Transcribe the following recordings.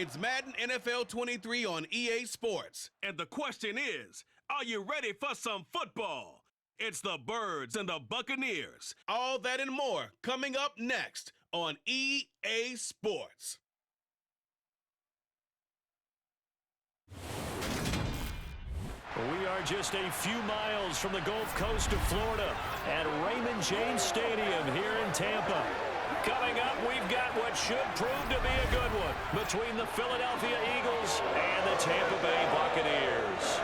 It's Madden NFL 23 on EA Sports. And the question is, are you ready for some football? It's the Birds and the Buccaneers. All that and more coming up next on EA Sports. We are just a few miles from the Gulf Coast of Florida at Raymond James Stadium here in Tampa. Coming up, we've got what should prove to be a good one between the Philadelphia Eagles and the Tampa Bay Buccaneers.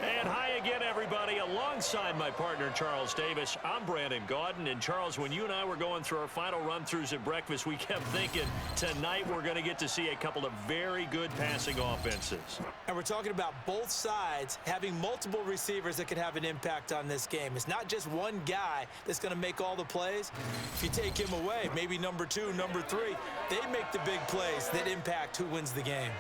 And hi again, everybody. Alongside my partner, Charles Davis, I'm Brandon Gaudin. And Charles, when you and I were going through our final run-throughs at breakfast, we kept thinking tonight we're going to get to see a couple of very good passing offenses. And we're talking about both sides having multiple receivers that can have an impact on this game. It's not just one guy that's going to make all the plays. If you take him away, maybe number 2, number 3, they make the big plays that impact who wins the game.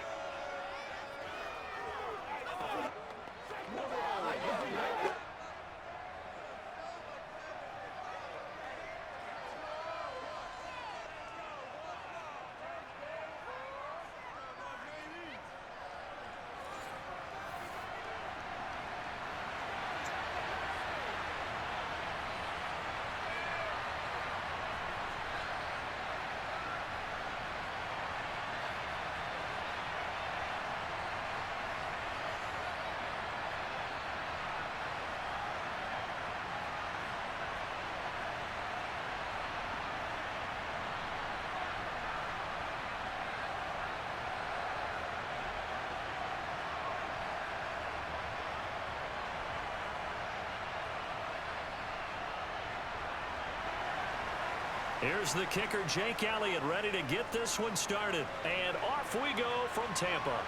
Here's the kicker, Jake Elliott, ready to get this one started. And off we go from Tampa.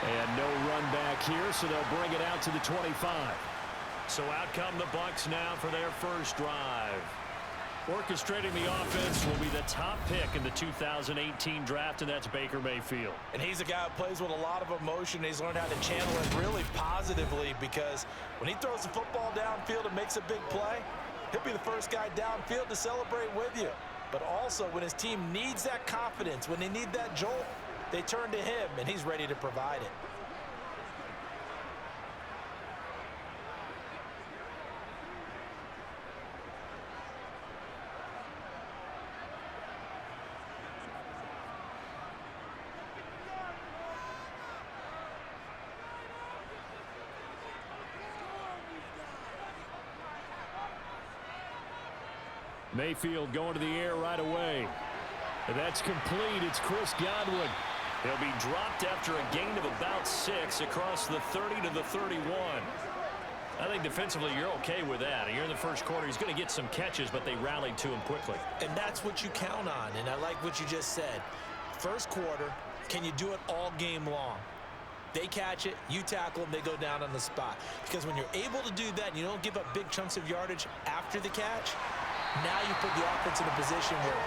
And no run back here, so they'll bring it out to the 25. So out come the Bucs now for their first drive. Orchestrating the offense will be the top pick in the 2018 draft, and that's Baker Mayfield. And he's a guy who plays with a lot of emotion. He's learned how to channel it really positively, because when he throws the football downfield and makes a big play, he'll be the first guy downfield to celebrate with you. But also, when his team needs that confidence, when they need that jolt, they turn to him, and he's ready to provide it. Mayfield going to the air right away. And that's complete. It's Chris Godwin. He'll be dropped after a gain of about 6 across the 30 to the 31. I think defensively you're okay with that. You're in the first quarter. He's going to get some catches, but they rallied to him quickly. And that's what you count on, and I like what you just said. First quarter, can you do it all game long? They catch it, you tackle them, they go down on the spot. Because when you're able to do that and you don't give up big chunks of yardage after the catch, now you put the offense in a position where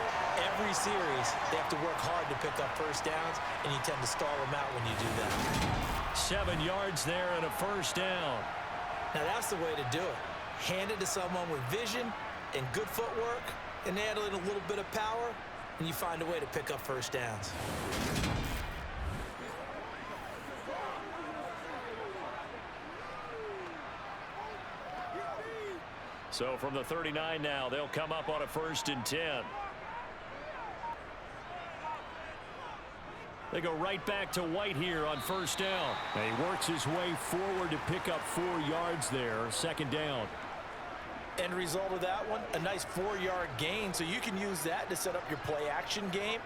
every series they have to work hard to pick up first downs, and you tend to stall them out when you do that. 7 yards there and a first down. Now that's the way to do it. Hand it to someone with vision and good footwork, and add in a little bit of power, and you find a way to pick up first downs. So from the 39 now, they'll come up on a 1st and 10. They go right back to White here on 1st down. And he works his way forward to pick up 4 yards there, 2nd down. End result of that one, a nice 4-yard gain, so you can use that to set up your play-action game,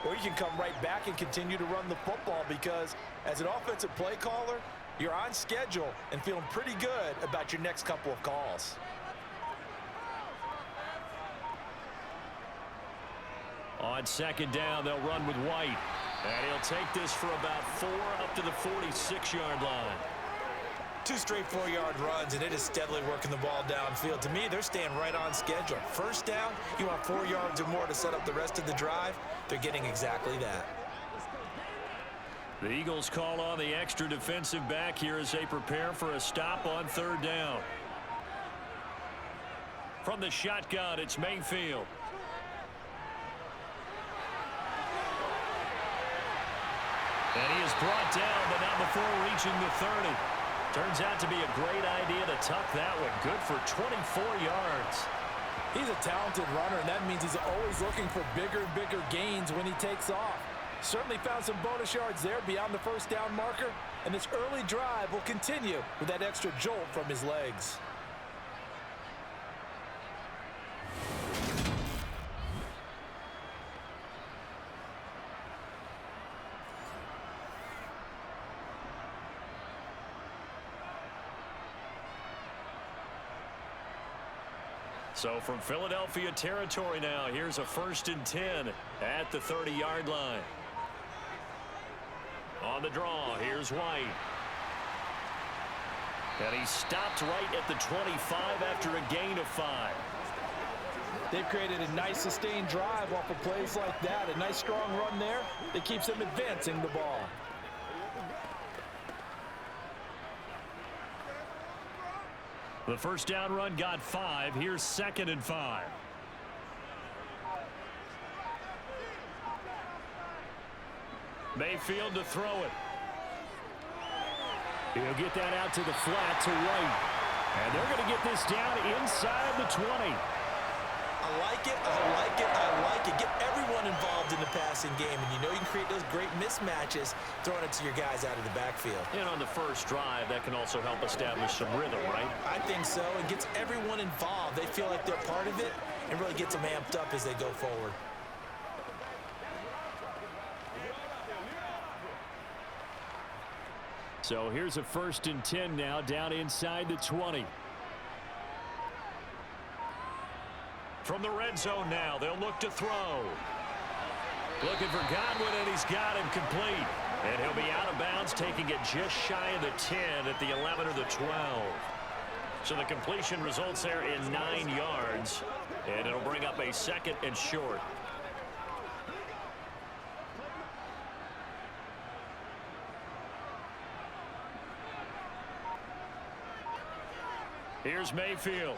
or you can come right back and continue to run the football, because as an offensive play caller, you're on schedule and feeling pretty good about your next couple of calls. On 2nd down, they'll run with White. And he'll take this for about 4 up to the 46-yard line. 2 straight 4-yard runs, and it is steadily working the ball downfield. To me, they're staying right on schedule. First down, you want 4 yards or more to set up the rest of the drive. They're getting exactly that. The Eagles call on the extra defensive back here as they prepare for a stop on 3rd down. From the shotgun, it's Mayfield. And he is brought down, but not before reaching the 30. Turns out to be a great idea to tuck that one. Good for 24 yards. He's a talented runner, and that means he's always looking for bigger and bigger gains when he takes off. Certainly found some bonus yards there beyond the first down marker, and this early drive will continue with that extra jolt from his legs. So from Philadelphia territory now, here's a 1st and 10 at the 30-yard line. On the draw, here's White. And he stopped right at the 25 after a gain of 5. They've created a nice sustained drive off of plays like that. A nice strong run there that keeps them advancing the ball. The first down run got 5. Here's 2nd and 5. Mayfield to throw it. He'll get that out to the flat to White. And they're going to get this down inside the 20. I like it, I like it, I like it. Get everyone involved in the passing game, and you know you can create those great mismatches throwing it to your guys out of the backfield. And on the first drive, that can also help establish some rhythm, right? I think so. It gets everyone involved. They feel like they're part of it and really gets them amped up as they go forward. So here's a 1st and 10 now down inside the 20. From the red zone now, they'll look to throw. Looking for Godwin, and he's got him complete. And he'll be out of bounds, taking it just shy of the 10 at the 11 or the 12. So the completion results there in 9 yards. And it'll bring up a 2nd and short. Here's Mayfield.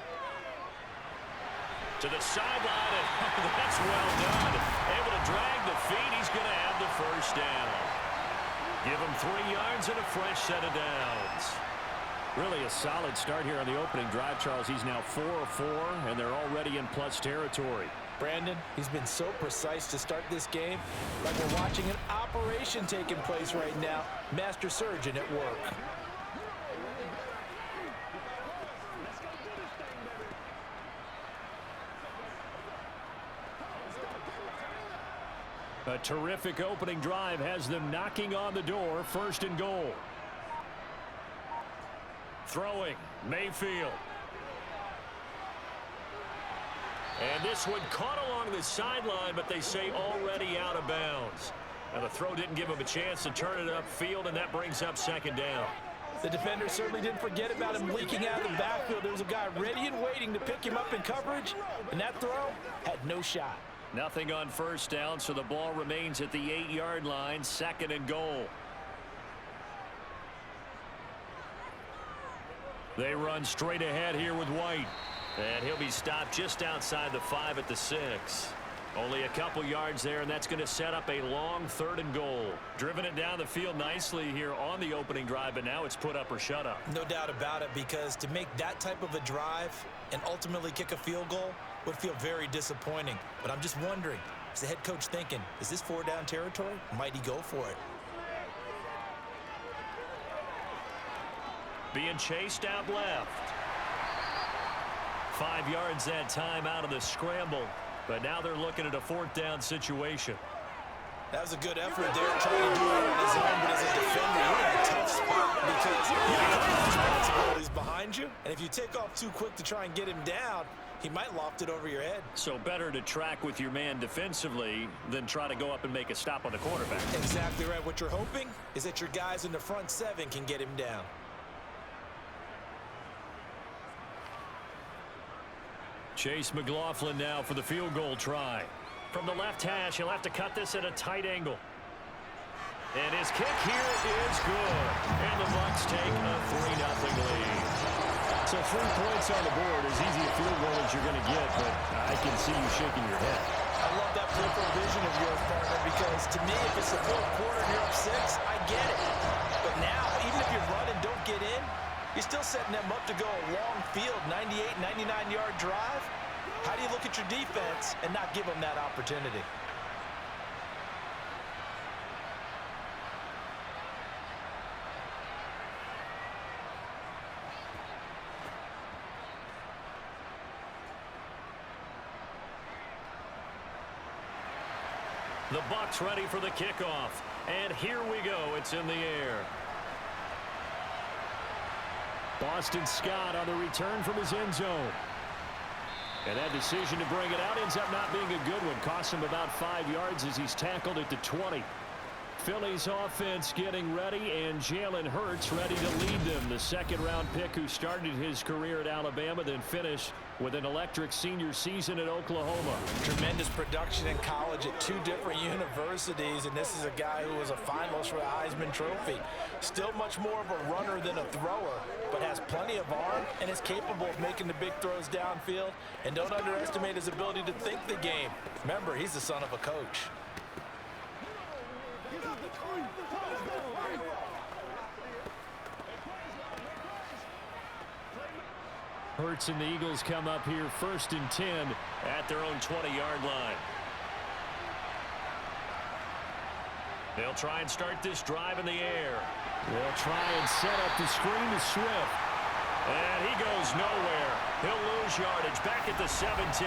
To the sideline, and that's well done. Able to drag the feet. He's going to have the first down. Give him 3 yards and a fresh set of downs. Really a solid start here on the opening drive, Charles. He's now 4 of 4, and they're already in plus territory. Brandon, he's been so precise to start this game, like we're watching an operation taking place right now. Master surgeon at work. A terrific opening drive has them knocking on the door. 1st and goal. Throwing, Mayfield. And this one caught along the sideline, but they say already out of bounds. Now the throw didn't give him a chance to turn it upfield, and that brings up 2nd down. The defender certainly didn't forget about him leaking out of the backfield. There was a guy ready and waiting to pick him up in coverage, and that throw had no shot. Nothing on 1st down, so the ball remains at the 8-yard line. 2nd and goal. They run straight ahead here with White. And he'll be stopped just outside the 5 at the 6. Only a couple yards there, and that's going to set up a long 3rd and goal. Driven it down the field nicely here on the opening drive, but now it's put up or shut up. No doubt about it, because to make that type of a drive and ultimately kick a field goal would feel very disappointing. But I'm just wondering, is the head coach thinking, is this 4-down territory? Might he go for it? Being chased out left. 5 yards that time out of the scramble. But now they're looking at a 4th down situation. That was a good effort there, trying to do it on his own, but as a defender, you're in a tough spot because you have responsibilities behind you. And if you take off too quick to try and get him down, he might loft it over your head. So better to track with your man defensively than try to go up and make a stop on the quarterback. Exactly right. What you're hoping is that your guys in the front 7 can get him down. Chase McLaughlin now for the field goal try. From the left hash, he'll have to cut this at a tight angle. And his kick here is good. And the Bucs take a 3-0 lead. So 3 points on the board, as easy a field goal as you're going to get, but I can see you shaking your head. I love that peripheral vision of yours, partner, because to me, if it's the fourth quarter and you're up 6, I get it. But now, even if you run and don't get in, you're still setting them up to go a long field, 98, 99-yard drive. How do you look at your defense and not give them that opportunity? The Bucs ready for the kickoff. And here we go. It's in the air. Boston Scott on the return from his end zone. And that decision to bring it out ends up not being a good one. Costs him about 5 yards as he's tackled at the 20. Philly's offense getting ready, and Jalen Hurts ready to lead them. The second-round pick who started his career at Alabama, then finished with an electric senior season at Oklahoma. Tremendous production in college at 2 different universities, and this is a guy who was a finalist for the Heisman Trophy. Still much more of a runner than a thrower, but has plenty of arm and is capable of making the big throws downfield. And don't underestimate his ability to think the game. Remember, he's the son of a coach. Hurts and the Eagles come up here 1st and 10 at their own 20-yard line. They'll try and start this drive in the air. They'll try and set up the screen to Swift. And he goes nowhere. He'll lose yardage back at the 17.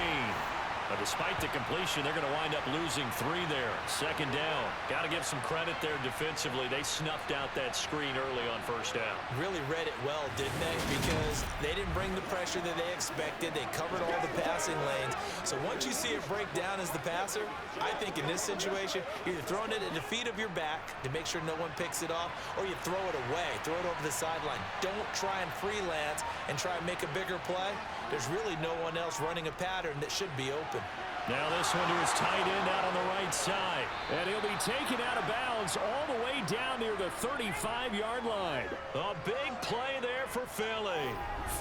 But despite the completion, they're going to wind up losing 3 there. 2nd down. Got to give some credit there defensively. They snuffed out that screen early on 1st down. Really read it well, didn't they? Because they didn't bring the pressure that they expected. They covered all the passing lanes. So once you see it break down as the passer, I think in this situation, you're either throwing it at the feet of your back to make sure no one picks it off, or you throw it away, throw it over the sideline. Don't try and freelance and try and make a bigger play. There's really no one else running a pattern that should be open. Now this one to his tight end out on the right side. And he'll be taken out of bounds all the way down near the 35-yard line. A big play there for Philly.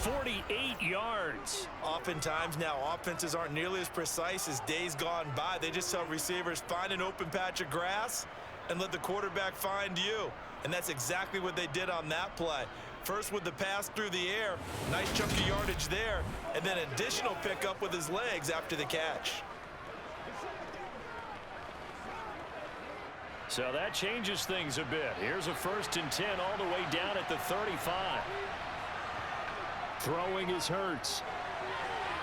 48 yards. Oftentimes now, offenses aren't nearly as precise as days gone by. They just tell receivers, find an open patch of grass and let the quarterback find you. And that's exactly what they did on that play. First with the pass through the air, nice chunk of yardage there, and then additional pickup with his legs after the catch. So that changes things a bit. Here's a 1st and 10 all the way down at the 35. Throwing is Hurts.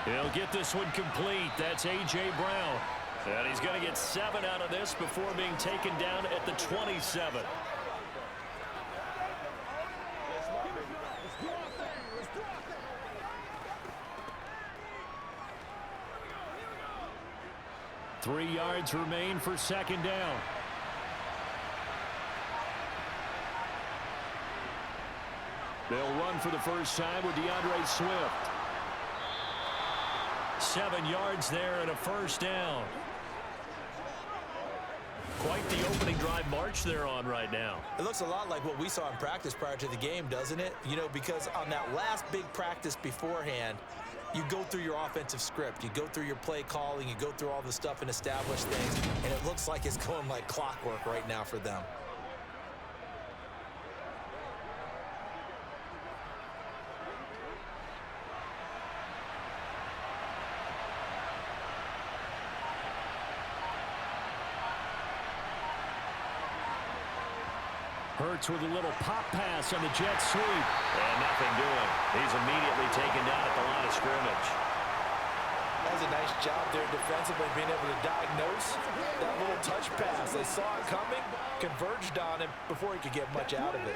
He'll get this one complete. That's A.J. Brown. And he's going to get 7 out of this before being taken down at the 27. Three yards remain for 2nd down. They'll run for the first time with DeAndre Swift. 7 yards there and a 1st down. Quite the opening drive march they're on right now. It looks a lot like what we saw in practice prior to the game, doesn't it? You know, because on that last big practice beforehand, you go through your offensive script. You go through your play calling. You go through all the stuff and establish things. And it looks like it's going like clockwork right now for them. Hurts with a little pop pass on the jet sweep. And nothing doing. He's immediately taken down at the line of scrimmage. That was a nice job there defensively, being able to diagnose that little touch pass. They saw it coming, converged on him before he could get much out of it.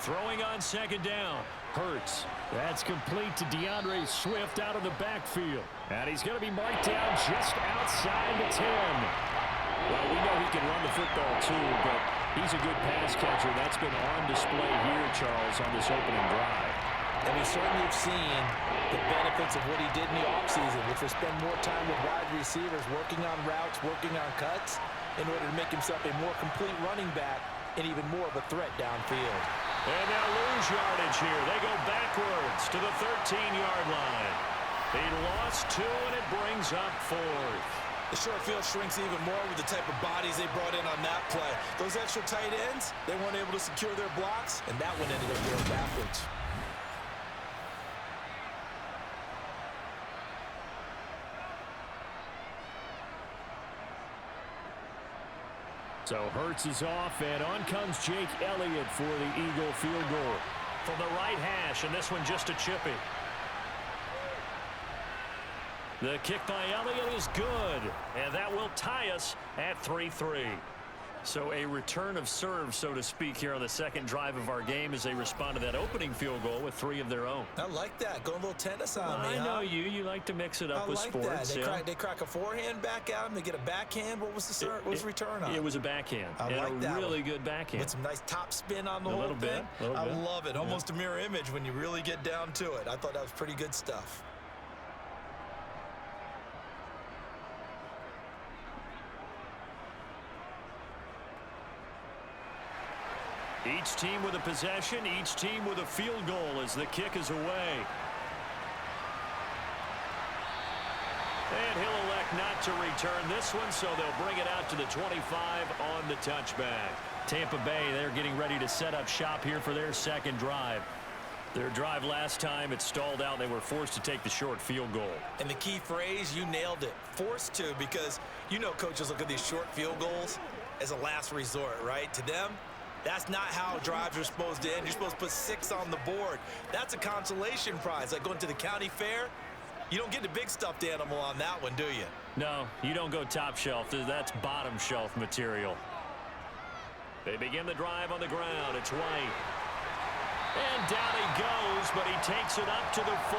Throwing on 2nd down. Hurts. That's complete to DeAndre Swift out of the backfield. And he's going to be marked down just outside the 10. Well, we know he can run the football too, but he's a good pass catcher. That's been on display here, Charles, on this opening drive. And we certainly have seen the benefits of what he did in the offseason, which was spend more time with wide receivers, working on routes, working on cuts, in order to make himself a more complete running back and even more of a threat downfield. And now lose yardage here. They go backwards to the 13-yard line. He lost 2, and it brings up 4th. The short field shrinks even more with the type of bodies they brought in on that play. Those extra tight ends, they weren't able to secure their blocks, and that one ended up going backwards. So Hurts is off, and on comes Jake Elliott for the Eagle field goal. From the right hash, and this one just a chippy. The kick by Elliott is good, and that will tie us at 3-3. So a return of serve, so to speak, here on the second drive of our game as they respond to that opening field goal with 3 of their own. I like that. Going a little tennis on me, I know you. You like to mix it up with sports. They crack a forehand back out, and they get a backhand. What was the return on? It was a backhand. I like that. Really good backhand. With some nice top spin on the whole thing. I love it. Almost a mirror image when you really get down to it. I thought that was pretty good stuff. Each team with a possession, each team with a field goal as the kick is away. And he'll elect not to return this one, so they'll bring it out to the 25 on the touchback. Tampa Bay, they're getting ready to set up shop here for their second drive. Their drive last time, it stalled out. They were forced to take the short field goal. And the key phrase, you nailed it. Forced to, because you know coaches look at these short field goals as a last resort, right? To them, that's not how drives are supposed to end. You're supposed to put 6 on the board. That's a consolation prize. Like going to the county fair, you don't get the big stuffed animal on that one, do you? No, you don't go top shelf. That's bottom shelf material. They begin the drive on the ground. It's White. And down he goes, but he takes it up to the 40.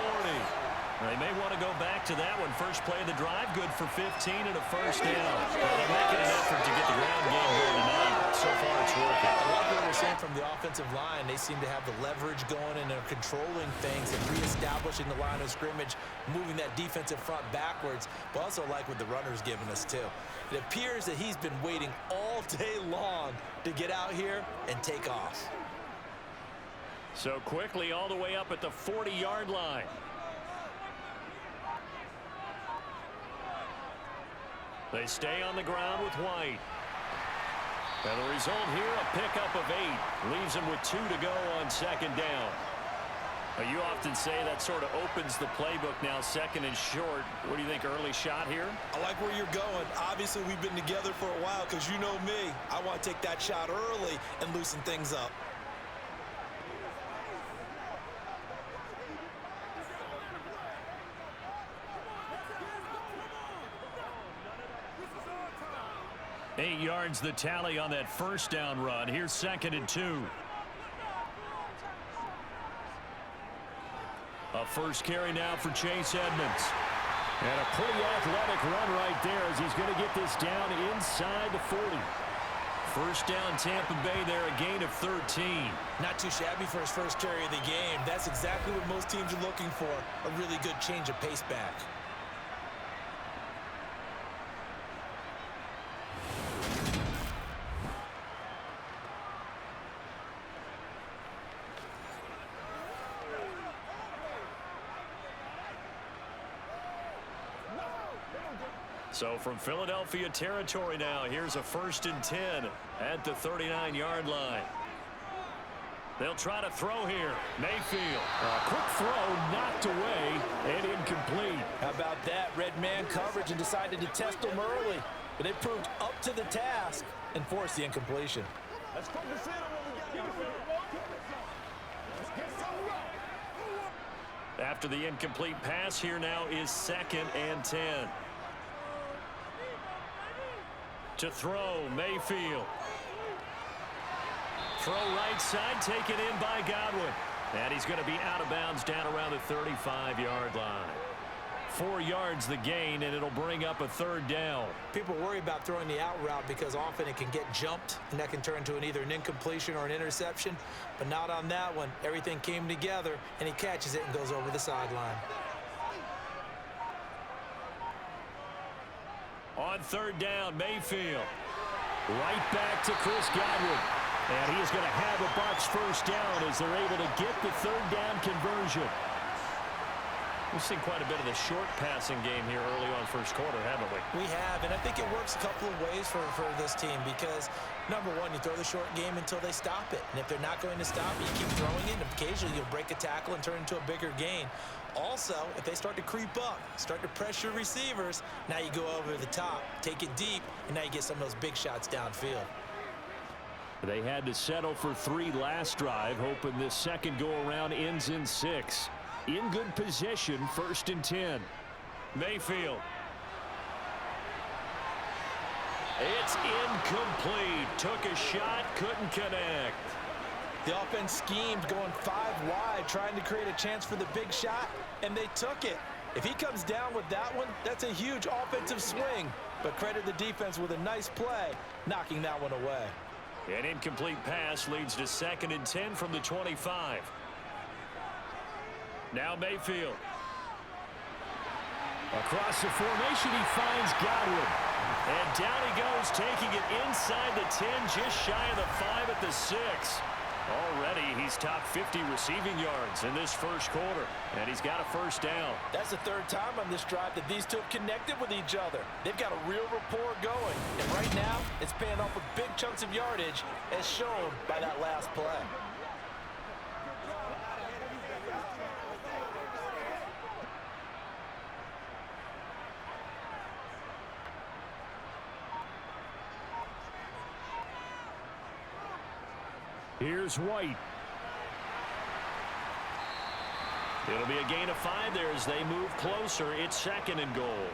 They may want to go back to that one. First play of the drive, good for 15 and a first down. They're making an effort to get the ground game going tonight. So far, it's working. I like what we're seeing from the offensive line. They seem to have the leverage going, and they're controlling things and reestablishing the line of scrimmage, moving that defensive front backwards. But also like what the runner's giving us, too. It appears that he's been waiting all day long to get out here and take off. So quickly all the way up at the 40-yard line. They stay on the ground with White. And the result here, a pickup of 8. Leaves them with 2 to go on second down. Now, you often say that sort of opens the playbook now, second and short. What do you think, early shot here? I like where you're going. Obviously, we've been together for a while because you know me. I want to take that shot early and loosen things up. Eight yards the tally on that first down run. Here's second and 2. A first carry now for Chase Edmonds. And a pretty athletic run right there as he's going to get this down inside the 40. First down Tampa Bay there, a gain of 13. Not too shabby for his first carry of the game. That's exactly what most teams are looking for, a really good change of pace back. So from Philadelphia territory now, here's a 1st and 10 at the 39-yard line. They'll try to throw here. Mayfield. A quick throw knocked away and incomplete. How about that? Red man coverage and decided to test them early. But it proved up to the task and forced the incompletion. Let's focus in on what we got. After the incomplete pass, here now is 2nd and 10. To throw, Mayfield. Throw right side, taken in by Godwin. And he's going to be out of bounds down around the 35-yard line. 4 yards the gain, and it'll bring up a 3rd down. People worry about throwing the out route because often it can get jumped, and that can turn into either an incompletion or an interception. But not on that one. Everything came together, and he catches it and goes over the sideline. On 3rd down, Mayfield. Right back to Chris Godwin. And he is going to have a Bucs 1st down as they're able to get the 3rd down conversion. We've seen quite a bit of the short passing game here early on 1st quarter, haven't we? We have, and I think it works a couple of ways for this team because, number one, you throw the short game until they stop it. And if they're not going to stop it, you keep throwing it, and occasionally you'll break a tackle and turn it into a bigger gain. Also, if they start to creep up, start to pressure receivers, now you go over the top, take it deep, and now you get some of those big shots downfield. They had to settle for 3 last drive, hoping this second go-around ends in 6. In good position, 1st and 10. Mayfield. It's incomplete. Took a shot, couldn't connect. The offense schemed going 5 wide, trying to create a chance for the big shot, and they took it. If he comes down with that one, that's a huge offensive swing. But credit the defense with a nice play, knocking that one away. An incomplete pass leads to 2nd and 10 from the 25. Now Mayfield. Across the formation, he finds Godwin. And down he goes, taking it inside the 10, just shy of the 5 at the 6. Already, he's top 50 receiving yards in this 1st quarter. And he's got a 1st down. That's the 3rd time on this drive that these two have connected with each other. They've got a real rapport going. And right now, it's paying off with big chunks of yardage, as shown by that last play. Here's White. It'll be a gain of 5 there as they move closer. It's 2nd and goal.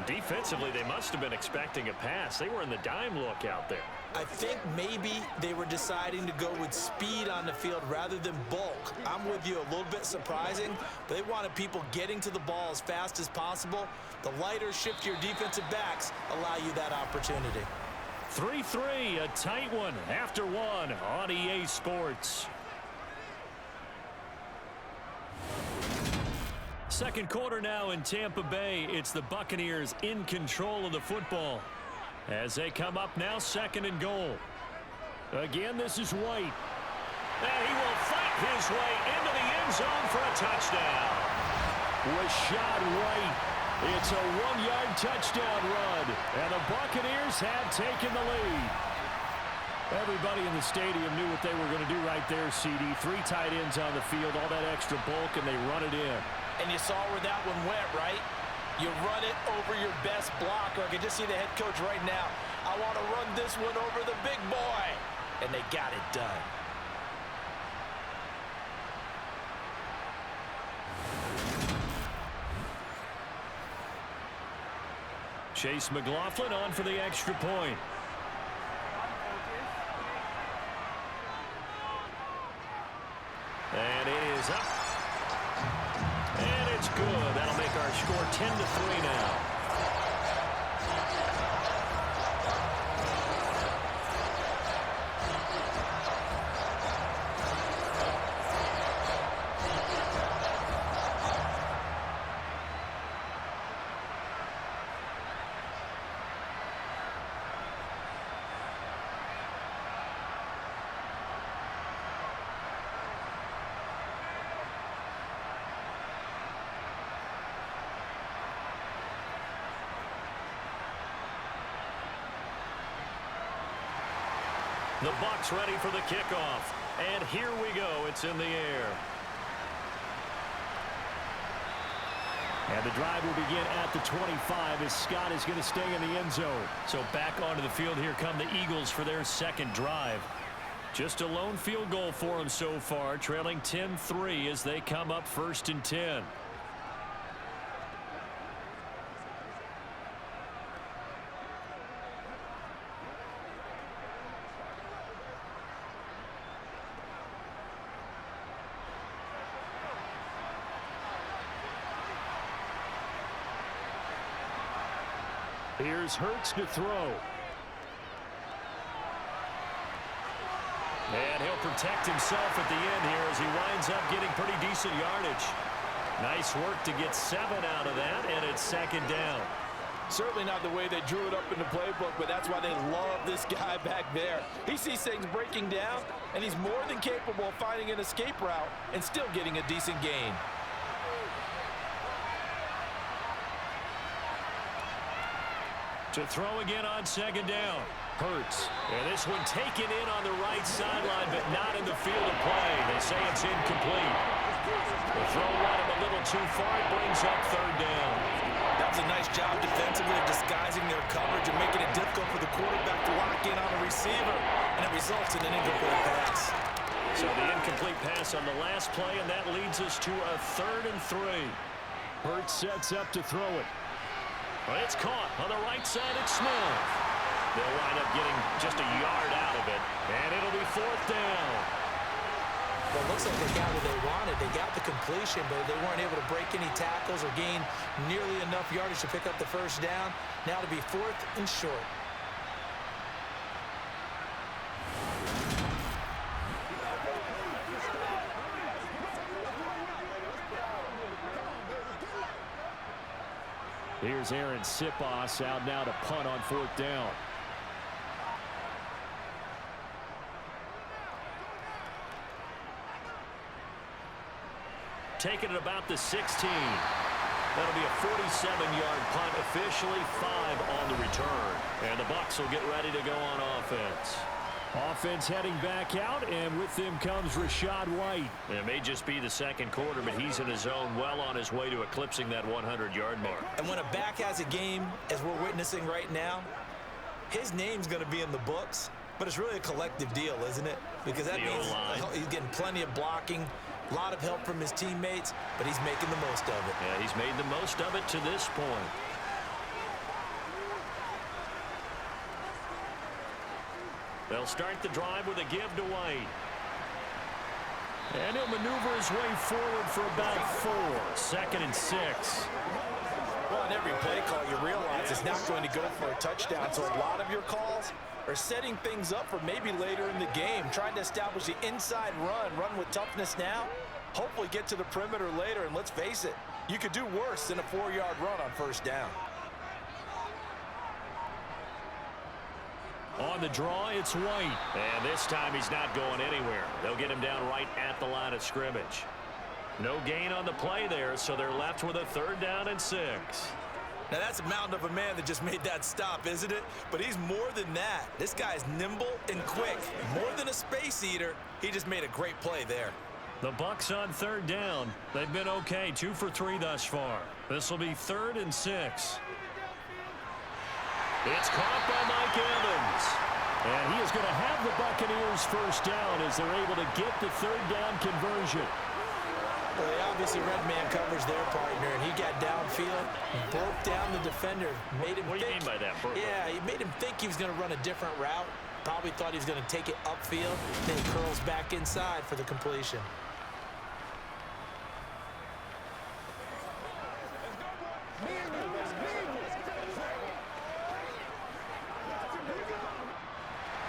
Defensively, they must have been expecting a pass. They were in the dime look out there. I think maybe they were deciding to go with speed on the field rather than bulk. I'm with you, a little bit surprising, but they wanted people getting to the ball as fast as possible. The lighter, shiftier defensive backs allow you that opportunity. 3-3, a tight one after 1 on EA Sports. 2nd quarter now in Tampa Bay. It's the Buccaneers in control of the football. As they come up now, 2nd and goal. Again, this is White. And he will fight his way into the end zone for a touchdown. Rashad White. It's a 1-yard touchdown run, and the Buccaneers have taken the lead. Everybody in the stadium knew what they were going to do right there, CD. 3 tight ends on the field, all that extra bulk, and they run it in. And you saw where that one went, right? You run it over your best blocker. I can just see the head coach right now. I want to run this one over the big boy. And they got it done. Chase McLaughlin on for the extra point. And it is up. And it's good. That'll make our score 10-3 now. The Bucs ready for the kickoff. And here we go. It's in the air. And the drive will begin at the 25 as Scott is going to stay in the end zone. So back onto the field, here come the Eagles for their 2nd drive. Just a lone field goal for them so far, trailing 10-3 as they come up 1st and 10. Here's Hurts to throw. And he'll protect himself at the end here as he winds up getting pretty decent yardage. Nice work to get 7 out of that, and it's second down. Certainly not the way they drew it up in the playbook, but that's why they love this guy back there. He sees things breaking down, and he's more than capable of finding an escape route and still getting a decent gain. To throw again on second down. Hurts. And this one taken in on the right sideline, but not in the field of play. They say it's incomplete. The throw led him a little too far. It brings up third down. That was a nice job defensively of disguising their coverage and making it difficult for the quarterback to lock in on a receiver. And it results in an incomplete pass. So the incomplete pass on the last play, and that leads us to a 3rd and 3. Hurts sets up to throw it. Well, it's caught on the right side. It's Smith. They'll wind up getting just a yard out of it, and it'll be 4th down. Well, it looks like they got what they wanted. They got the completion, but they weren't able to break any tackles or gain nearly enough yardage to pick up the first down. Now to be 4th and short. Here's Aaron Sipos out now to punt on 4th down. Taking it about the 16. That'll be a 47-yard punt, officially 5 on the return. And the Bucs will get ready to go on offense. Offense heading back out, and with them comes Rachaad White. It may just be the second quarter, but he's in his zone, well on his way to eclipsing that 100-yard mark. And when a back has a game, as we're witnessing right now, his name's going to be in the books, but it's really a collective deal, isn't it? Because that means he's getting plenty of blocking, a lot of help from his teammates, but he's making the most of it. Yeah, he's made the most of it to this point. They'll start the drive with a give to White. And he'll maneuver his way forward for about 4. 2nd and 6. Well, on every play call, you realize it's not going to go for a touchdown, so a lot of your calls are setting things up for maybe later in the game, trying to establish the inside run with toughness now, hopefully get to the perimeter later, and let's face it, you could do worse than a 4-yard run on first down. On the draw, it's White. And this time he's not going anywhere. They'll get him down right at the line of scrimmage. No gain on the play there, so they're left with a 3rd down and 6. Now that's a mountain of a man that just made that stop, isn't it? But he's more than that. This guy's nimble and quick. More than a space eater, he just made a great play there. The Bucs on 3rd down. They've been okay, 2 for 3 thus far. This will be 3rd and 6. It's caught by Mike Evans. And he is going to have the Buccaneers first down as they're able to get the 3rd down conversion. Well, they obviously red man coverage their partner, and he got downfield, broke down the defender, made him What do you mean by that, Burko? Yeah, he made him think he was going to run a different route. Probably thought he was going to take it upfield. Then he curls back inside for the completion.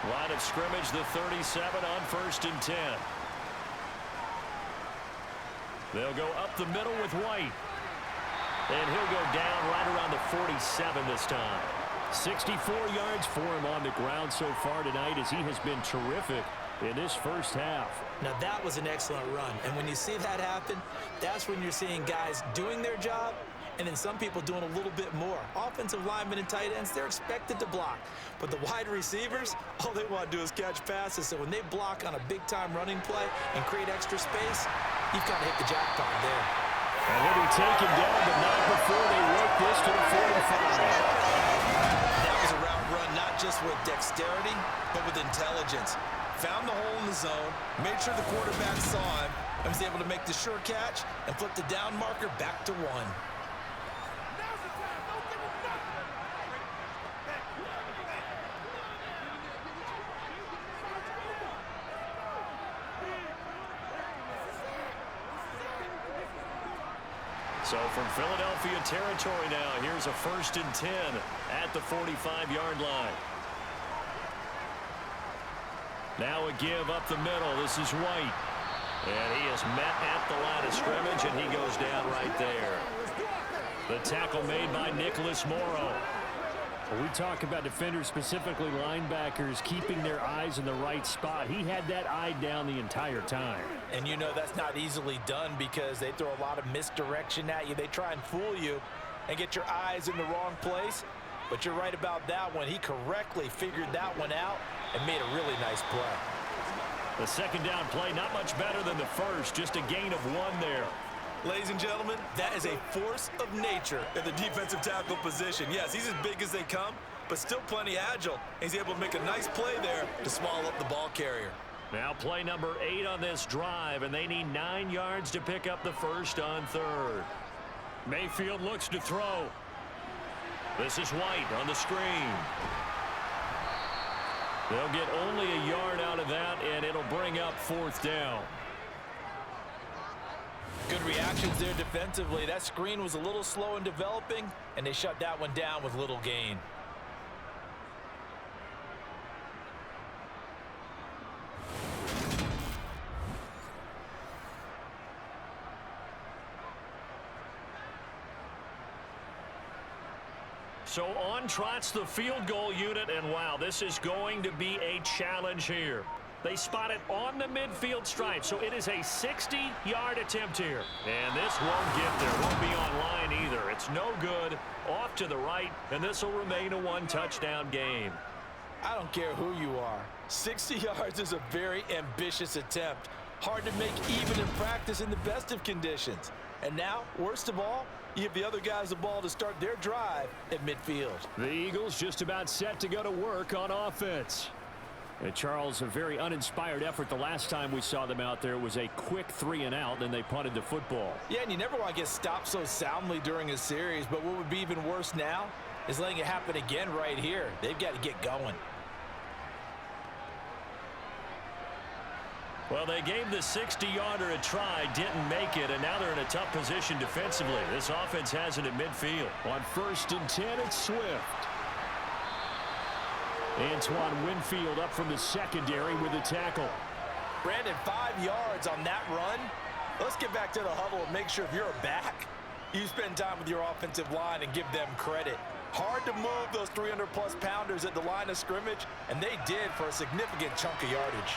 Line of scrimmage, the 37 on 1st and 10. They'll go up the middle with White. And he'll go down right around the 47 this time. 64 yards for him on the ground so far tonight as he has been terrific in this first half. Now that was an excellent run. And when you see that happen, that's when you're seeing guys doing their job and then some people doing a little bit more. Offensive linemen and tight ends, they're expected to block. But the wide receivers, all they want to do is catch passes. So when they block on a big-time running play and create extra space, you've got to hit the jackpot there. And he'll be taken down, but not before they work this to the 45. That was a route run not just with dexterity, but with intelligence. Found the hole in the zone, made sure the quarterback saw him, and was able to make the sure catch and flip the down marker back to 1. So from Philadelphia territory now, here's a 1st and 10 at the 45-yard line. Now a give up the middle. This is White. And he is met at the line of scrimmage, and he goes down right there. The tackle made by Nicholas Morrow. Well, we talk about defenders, specifically linebackers, keeping their eyes in the right spot. He had that eye down the entire time. And you know that's not easily done because they throw a lot of misdirection at you. They try and fool you and get your eyes in the wrong place. But you're right about that one. He correctly figured that one out and made a really nice play. The second down play, not much better than the first, just a gain of 1 there. Ladies and gentlemen, that is a force of nature in the defensive tackle position. Yes, he's as big as they come, but still plenty agile. He's able to make a nice play there to swallow up the ball carrier. Now play number 8 on this drive, and they need 9 yards to pick up the first on 3rd. Mayfield looks to throw. This is White on the screen. They'll get only a yard out of that, and it'll bring up 4th down. Good reactions there defensively. That screen was a little slow in developing, and they shut that one down with little gain. So on trots the field goal unit, and wow, this is going to be a challenge here. They spot it on the midfield stripe, so it is a 60-yard attempt here. And this won't get there, won't be on line either. It's no good, off to the right, and this will remain a 1-touchdown game. I don't care who you are. 60 yards is a very ambitious attempt. Hard to make even in practice in the best of conditions. And now, worst of all, you give the other guys the ball to start their drive at midfield. The Eagles just about set to go to work on offense. And Charles, a very uninspired effort the last time we saw them out there. It was a quick 3-and-out, and they punted the football. Yeah, and you never want to get stopped so soundly during a series, but what would be even worse now is letting it happen again right here. They've got to get going. Well, they gave the 60-yarder a try, didn't make it, and now they're in a tough position defensively. This offense has it at midfield. On 1st and 10, it's Swift. Antoine Winfield up from the secondary with a tackle. Brandon, 5 yards on that run. Let's get back to the huddle and make sure if you're a back, you spend time with your offensive line and give them credit. Hard to move those 300-plus pounders at the line of scrimmage, and they did for a significant chunk of yardage.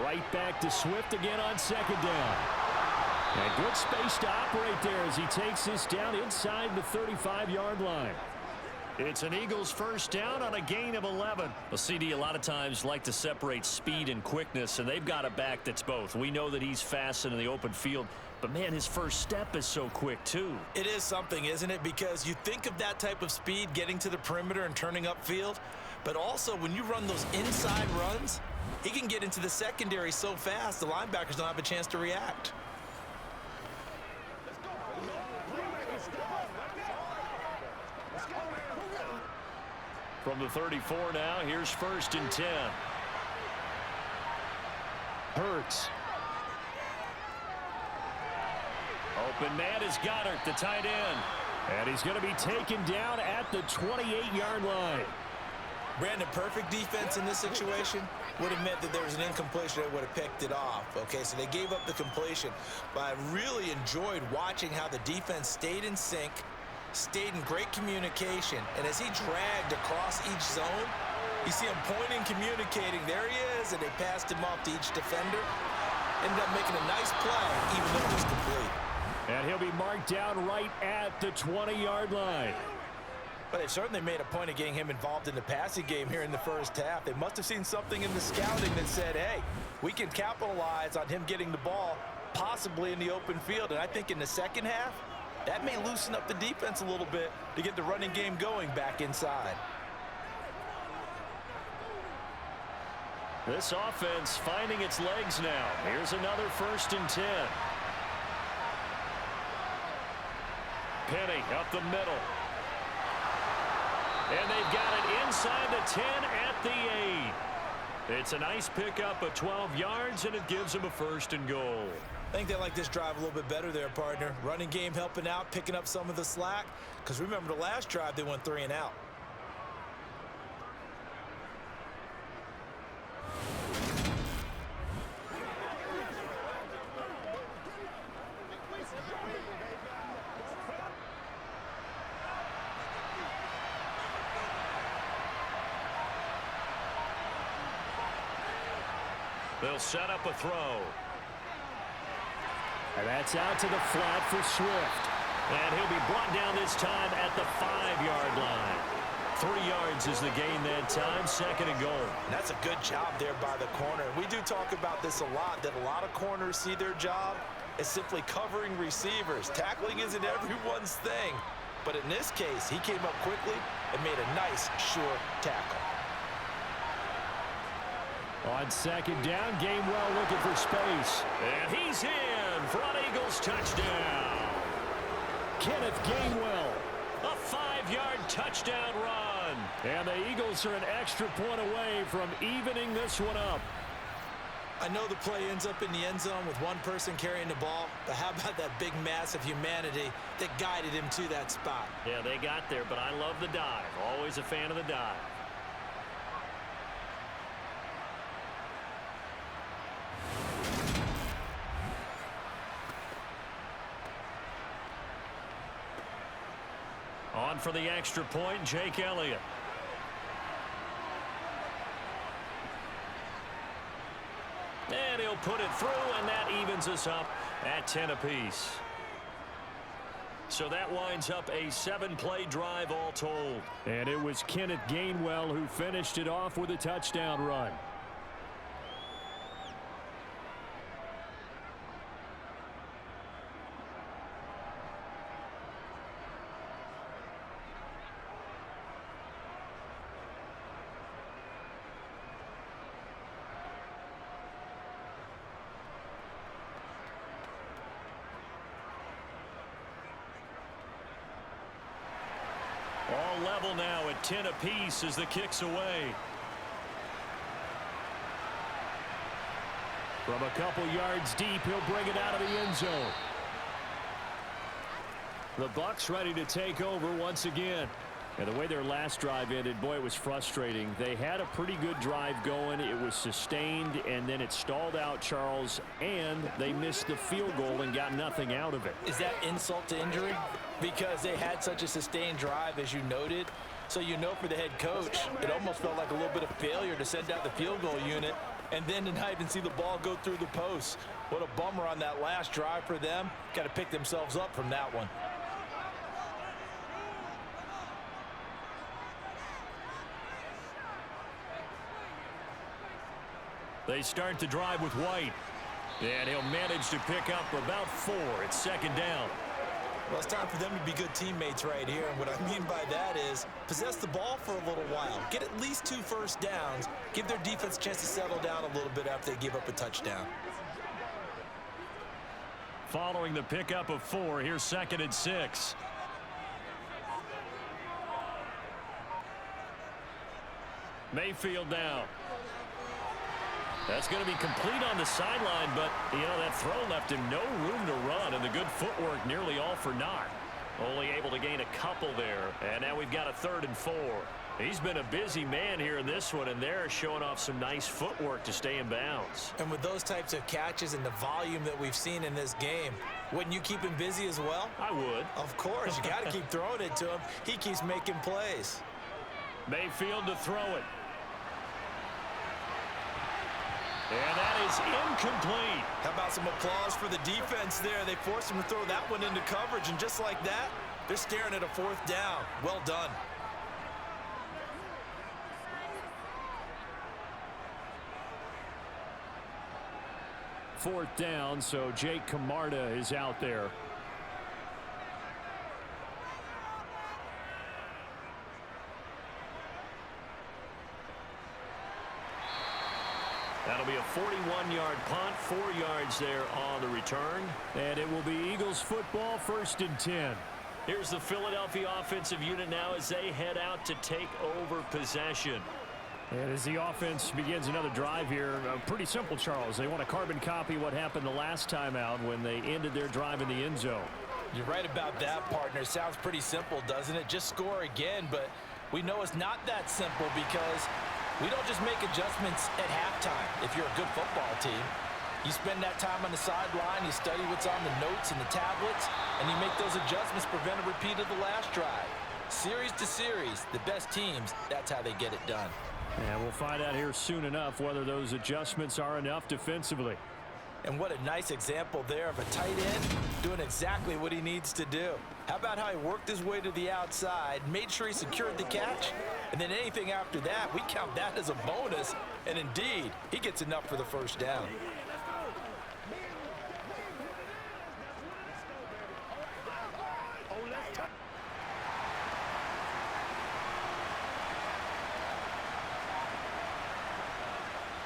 Right back to Swift again on 2nd down. And good space to operate there as he takes this down inside the 35-yard line. It's an Eagles 1st down on a gain of 11. Well, CD a lot of times like to separate speed and quickness, and they've got a back that's both. We know that he's fast in the open field, but man, his first step is so quick too. It is something, isn't it? Because you think of that type of speed getting to the perimeter and turning upfield, but also when you run those inside runs, he can get into the secondary so fast the linebackers don't have a chance to react. From the 34 now, here's 1st and 10. Hurts. Open man is Goddard, the tight end. And he's going to be taken down at the 28-yard line. Brandon, perfect defense in this situation would have meant that there was an incompletion that would have picked it off. Okay, so they gave up the completion. But I really enjoyed watching how the defense stayed in sync, stayed in great communication. And as he dragged across each zone, you see him pointing, communicating. There he is, and they passed him off to each defender. Ended up making a nice play, even though it was complete. And he'll be marked down right at the 20-yard line. But they've certainly made a point of getting him involved in the passing game here in the first half. They must have seen something in the scouting that said, hey, we can capitalize on him getting the ball possibly in the open field. And I think in the second half, that may loosen up the defense a little bit to get the running game going back inside. This offense finding its legs now. Here's another 1st and 10. Penny up the middle. And they've got it inside the 10 at the 8. It's a nice pickup of 12 yards, and it gives them a 1st and goal. I think they like this drive a little bit better there, partner. Running game helping out, picking up some of the slack. Because remember, the last drive, they went 3 and out. They'll set up a throw. And that's out to the flat for Swift. And he'll be brought down this time at the 5-yard line. 3 yards is the gain that time, 2nd and goal. And that's a good job there by the corner. We do talk about this a lot, that a lot of corners see their job as simply covering receivers. Tackling isn't everyone's thing. But in this case, he came up quickly and made a nice, sure tackle. On 2nd down, Gainwell looking for space. And he's in for an Eagles touchdown. Kenneth Gainwell. A 5-yard touchdown run. And the Eagles are an extra point away from evening this one up. I know the play ends up in the end zone with one person carrying the ball, but how about that big mass of humanity that guided him to that spot? Yeah, they got there, but I love the dive. Always a fan of the dive. On for the extra point, Jake Elliott. And he'll put it through, and that evens us up at 10 apiece. So that winds up a 7-play drive all told. And it was Kenneth Gainwell who finished it off with a touchdown run. All level now at 10 apiece as the kick's away. From a couple yards deep, he'll bring it out of the end zone. The Bucs ready to take over once again. And the way their last drive ended, boy, it was frustrating. They had a pretty good drive going. It was sustained, and then it stalled out, Charles, and they missed the field goal and got nothing out of it. Is that insult to injury? Because they had such a sustained drive, as you noted. So you know for the head coach, it almost felt like a little bit of failure to send out the field goal unit and then to not even see the ball go through the post. What a bummer on that last drive for them. Got to pick themselves up from that one. They start the drive with White. And he'll manage to pick up about 4. It's 2nd down. Well, it's time for them to be good teammates right here. And what I mean by that is possess the ball for a little while. Get at least 2 first downs. Give their defense a chance to settle down a little bit after they give up a touchdown. Following the pickup of 4, here's 2nd and 6. Mayfield down. That's going to be complete on the sideline, but, you know, that throw left him no room to run, and the good footwork nearly all for naught. Only able to gain a couple there, and now we've got a 3rd and 4. He's been a busy man here in this one, and they're showing off some nice footwork to stay in bounds. And with those types of catches and the volume that we've seen in this game, wouldn't you keep him busy as well? I would. Of course. You got to keep throwing it to him. He keeps making plays. Mayfield to throw it. And that is incomplete. How about some applause for the defense there? They forced him to throw that one into coverage, and just like that, they're staring at a 4th down. Well done. Fourth down, so Jake Camarda is out there. That'll be a 41-yard punt, 4 yards there on the return. And it will be Eagles football, 1st and 10. Here's the Philadelphia offensive unit now as they head out to take over possession. And as the offense begins another drive here, pretty simple, Charles. They want to carbon copy what happened the last time out when they ended their drive in the end zone. You're right about that, partner. Sounds pretty simple, doesn't it? Just score again, but we know it's not that simple because we don't just make adjustments at halftime if you're a good football team. You spend that time on the sideline, you study what's on the notes and the tablets, and you make those adjustments, prevent a repeat of the last drive. Series to series, the best teams, that's how they get it done. And we'll find out here soon enough whether those adjustments are enough defensively. And what a nice example there of a tight end doing exactly what he needs to do. How about how he worked his way to the outside, made sure he secured the catch, and then anything after that, we count that as a bonus. And indeed, he gets enough for the first down.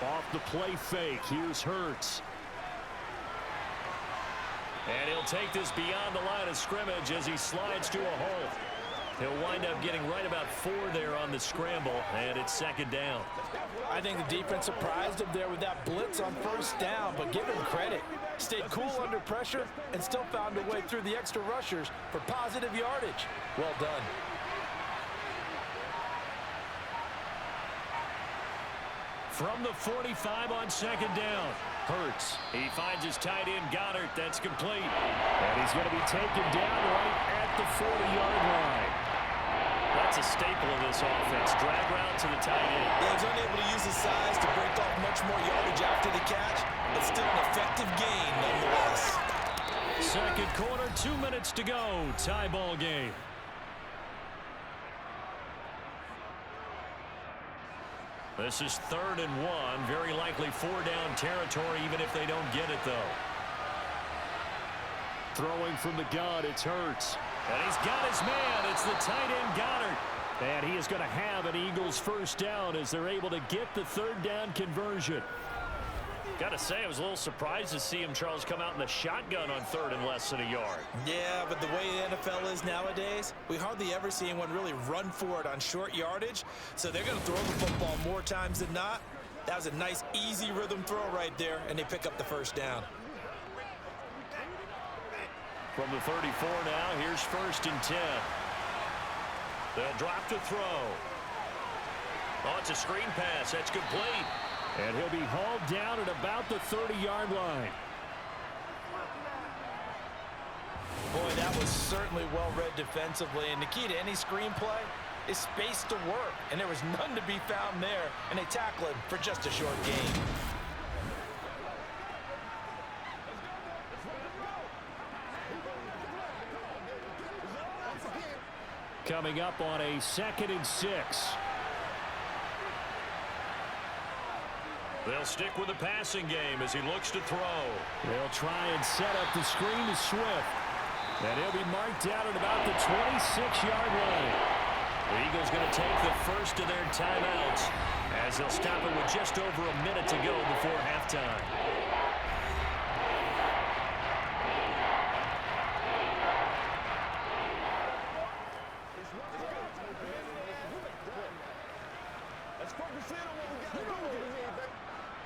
Off the play fake, here's Hurts. And he'll take this beyond the line of scrimmage as he slides to a hole. He'll wind up getting right about 4 there on the scramble, and it's second down. I think the defense surprised him there with that blitz on first down, but give him credit. Stayed cool under pressure and still found a way through the extra rushers for positive yardage. Well done. From the 45 on second down. Hurts. He finds his tight end, Goddard. That's complete. And he's going to be taken down right at the 40-yard line. That's a staple of this offense. Drag route to the tight end. Yeah, he's unable to use his size to break off much more yardage after the catch, but still an effective gain nonetheless. Second quarter, 2 minutes to go. Tie ball game. This is 3rd and 1. Very likely 4-down territory, even if they don't get it, though. Throwing from the gun, it's Hurts. And he's got his man. It's the tight end, Goddard. And he is going to have an Eagles first down as they're able to get the 3rd down conversion. Got to say, I was a little surprised to see him, Charles, come out in the shotgun on 3rd and less than a yard. Yeah, but the way the NFL is nowadays, we hardly ever see anyone really run for it on short yardage. So they're going to throw the football more times than not. That was a nice, easy rhythm throw right there, and they pick up the first down. From the 34 now, here's 1st and 10. They'll drop to throw. Oh, it's a screen pass. That's complete. And he'll be hauled down at about the 30-yard line. Boy, that was certainly well-read defensively. And the key to any screenplay is space to work. And there was none to be found there. And they tackle him for just a short gain. Coming up on a 2nd and 6. They'll stick with the passing game as he looks to throw. They'll try and set up the screen to Swift. And he'll be marked down at about the 26-yard line. The Eagles going to take the first of their timeouts as they'll stop it with just over a minute to go before halftime.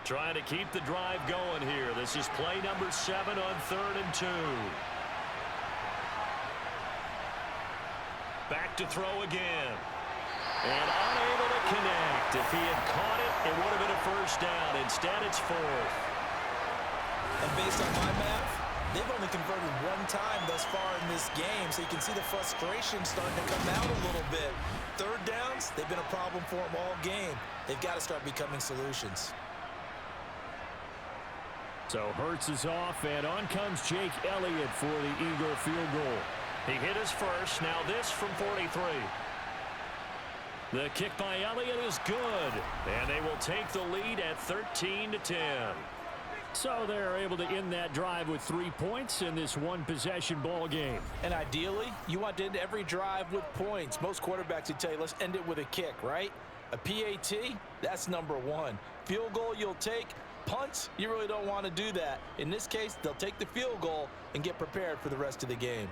Trying to keep the drive going here. This is play number 7 on 3rd and 2. Back to throw again. And unable to connect. If he had caught it, it would have been a first down. Instead, it's 4th. And based on my math, they've only converted 1 time thus far in this game, so you can see the frustration starting to come out a little bit. 3rd downs, they've been a problem for them all game. They've got to start becoming solutions. So Hurts is off, and on comes Jake Elliott for the Eagle field goal. He hit his first. Now this from 43. The kick by Elliott is good, and they will take the lead at 13-10. So they're able to end that drive with 3 points in this one-possession ball game. And ideally, you want to end every drive with points. Most quarterbacks would tell you, let's end it with a kick, right? A PAT, that's number 1. Field goal you'll take. Punts, you really don't want to do that. In this case, they'll take the field goal and get prepared for the rest of the game.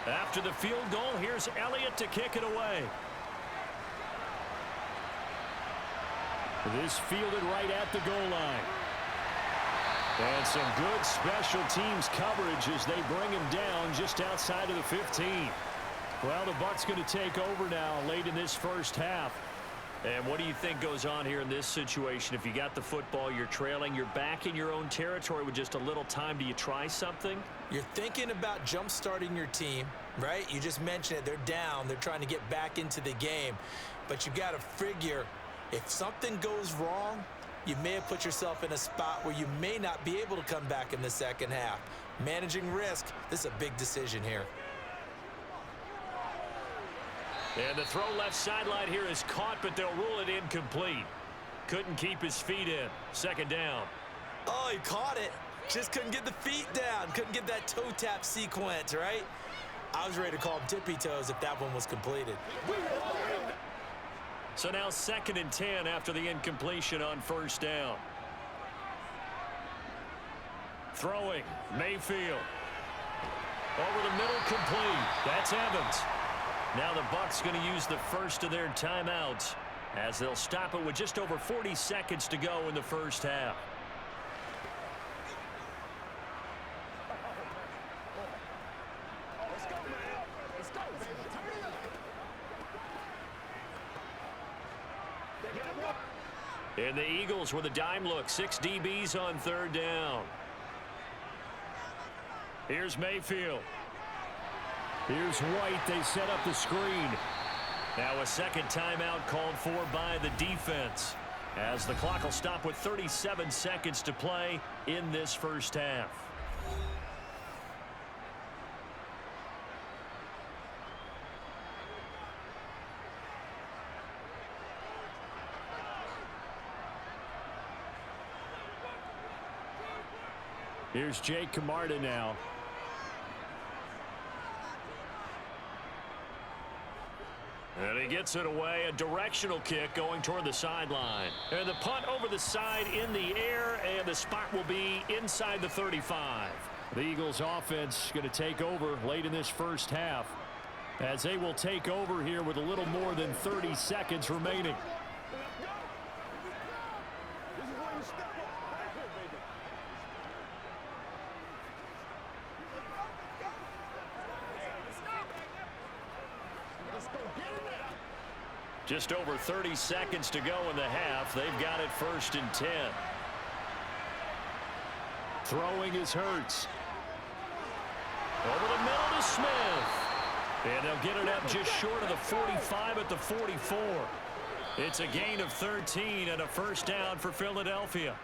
After the field goal, here's Elliott to kick it away. This fielded right at the goal line. And some good special teams coverage as they bring him down just outside of the 15. Well, the Bucs going to take over now late in this first half. And what do you think goes on here in this situation? If you got the football, you're trailing, you're back in your own territory with just a little time. Do you try something? You're thinking about jump-starting your team, right? You just mentioned it. They're down. They're trying to get back into the game. But you got to figure if something goes wrong, you may have put yourself in a spot where you may not be able to come back in the second half. Managing risk, this is a big decision here. And the throw left sideline here is caught, but they'll rule it incomplete. Couldn't keep his feet in. Second down. Oh, he caught it. Just couldn't get the feet down. Couldn't get that toe tap sequence, right? I was ready to call him tippy toes if that one was completed. So now 2nd and 10 after the incompletion on first down. Throwing, Mayfield. Over the middle, complete. That's Evans. Now the Bucs going to use the first of their timeouts as they'll stop it with just over 40 seconds to go in the first half. And the Eagles with a dime look. 6 DBs on 3rd down. Here's Mayfield. Here's White. They set up the screen. Now a second timeout called for by the defense as the clock will stop with 37 seconds to play in this first half. Here's Jake Camarda now. And he gets it away. A directional kick going toward the sideline. And the punt over the side in the air, and the spot will be inside the 35. The Eagles offense going to take over late in this first half as they will take over here with a little more than 30 seconds remaining. Just over 30 seconds to go in the half. They've got it 1st and 10. Throwing is Hurts. Over the middle to Smith. And they'll get it up just short of the 45 at the 44. It's a gain of 13 and a first down for Philadelphia.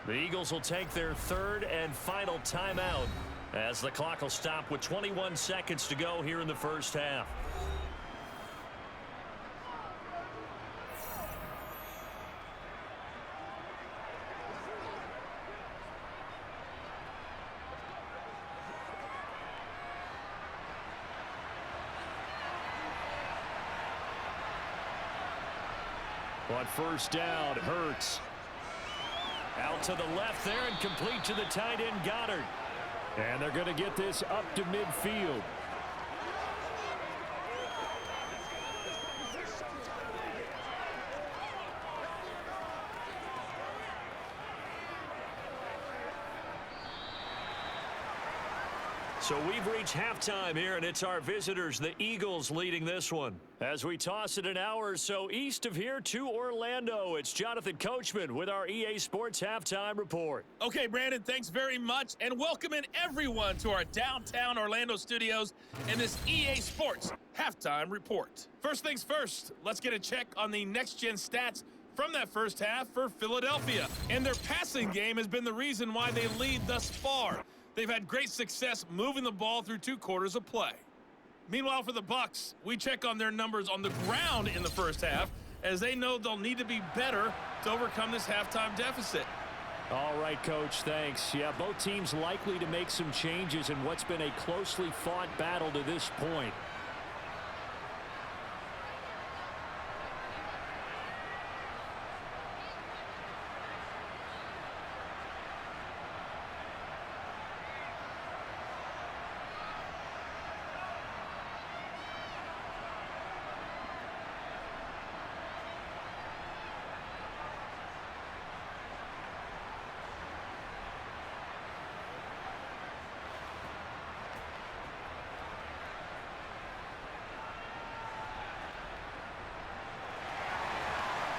The Eagles will take their 3rd and final timeout as the clock will stop with 21 seconds to go here in the first half. On first down, Hurts. Out to the left there and complete to the tight end, Goddard. And they're going to get this up to midfield. So we've reached halftime here, and it's our visitors, the Eagles, leading this one. As we toss it an hour or so east of here to Orlando, it's Jonathan Coachman with our EA Sports Halftime Report. Okay, Brandon, thanks very much, and welcome in everyone to our downtown Orlando studios and this EA Sports Halftime Report. First things first, let's get a check on the next-gen stats from that first half for Philadelphia. And their passing game has been the reason why they lead thus far. They've had great success moving the ball through 2 quarters of play. Meanwhile, for the Bucs, we check on their numbers on the ground in the first half, as they know they'll need to be better to overcome this halftime deficit. All right, Coach, thanks. Yeah, both teams likely to make some changes in what's been a closely fought battle to this point.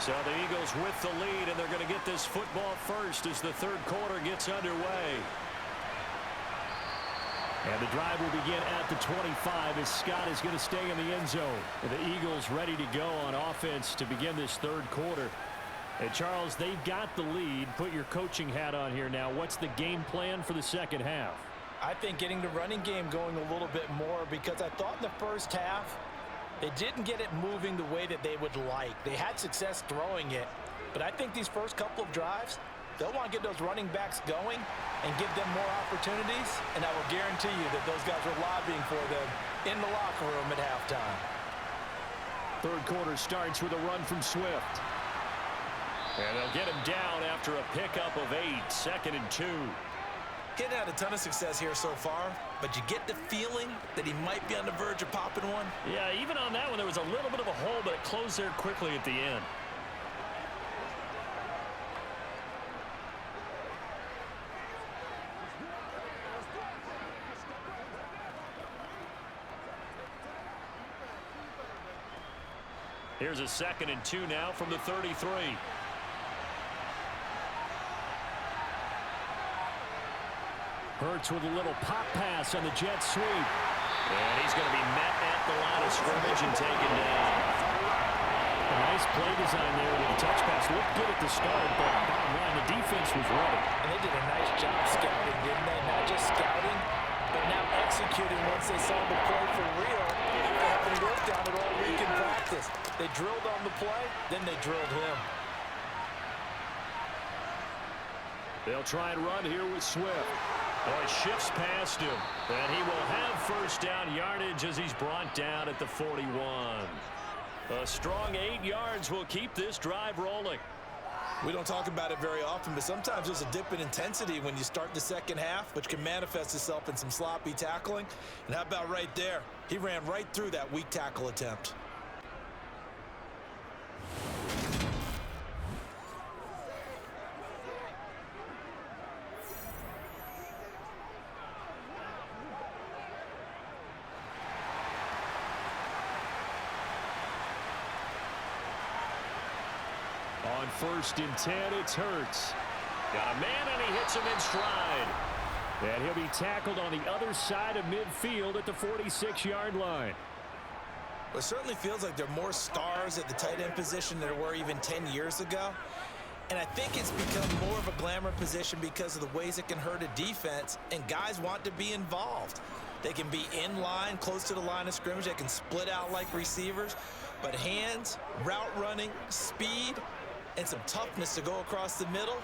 So the Eagles with the lead, and they're going to get this football first as the third quarter gets underway. And the drive will begin at the 25 as Scott is going to stay in the end zone. And the Eagles ready to go on offense to begin this third quarter. And Charles, they've got the lead. Put your coaching hat on here now. What's the game plan for the second half? I think getting the running game going a little bit more, because I thought in the first half they didn't get it moving the way that they would like. They had success throwing it, but I think these first couple of drives, they'll want to get those running backs going and give them more opportunities, and I will guarantee you that those guys were lobbying for them in the locker room at halftime. Third quarter starts with a run from Swift. And they'll get him down after a pickup of 8, 2nd and 2. Getting had a ton of success here so far, but you get the feeling that he might be on the verge of popping one. Yeah, even on that one, there was a little bit of a hole, but it closed there quickly at the end. Here's a 2nd and 2 now from the 33. Hurts with a little pop pass on the jet sweep. And he's going to be met at the line of scrimmage and taken down. A nice play design there with a touch pass. Looked good at the start, but bottom line, the defense was ready. And they did a nice job scouting, didn't they? Not just scouting, but now executing once they saw the play for real. They haven't worked on it all week in practice. They drilled on the play, then they drilled him. They'll try and run here with Swift. Oh, he shifts past him, and he will have first down yardage as he's brought down at the 41. A strong 8 yards will keep this drive rolling. We don't talk about it very often, but sometimes there's a dip in intensity when you start the second half, which can manifest itself in some sloppy tackling. And how about right there? He ran right through that weak tackle attempt. On 1st and 10, it's Hurts. Got a man, and he hits him in stride. And he'll be tackled on the other side of midfield at the 46-yard line. It certainly feels like there are more stars at the tight end position than there were even 10 years ago. And I think it's become more of a glamour position because of the ways it can hurt a defense, and guys want to be involved. They can be in line, close to the line of scrimmage. They can split out like receivers. But hands, route running, speed, and some toughness to go across the middle,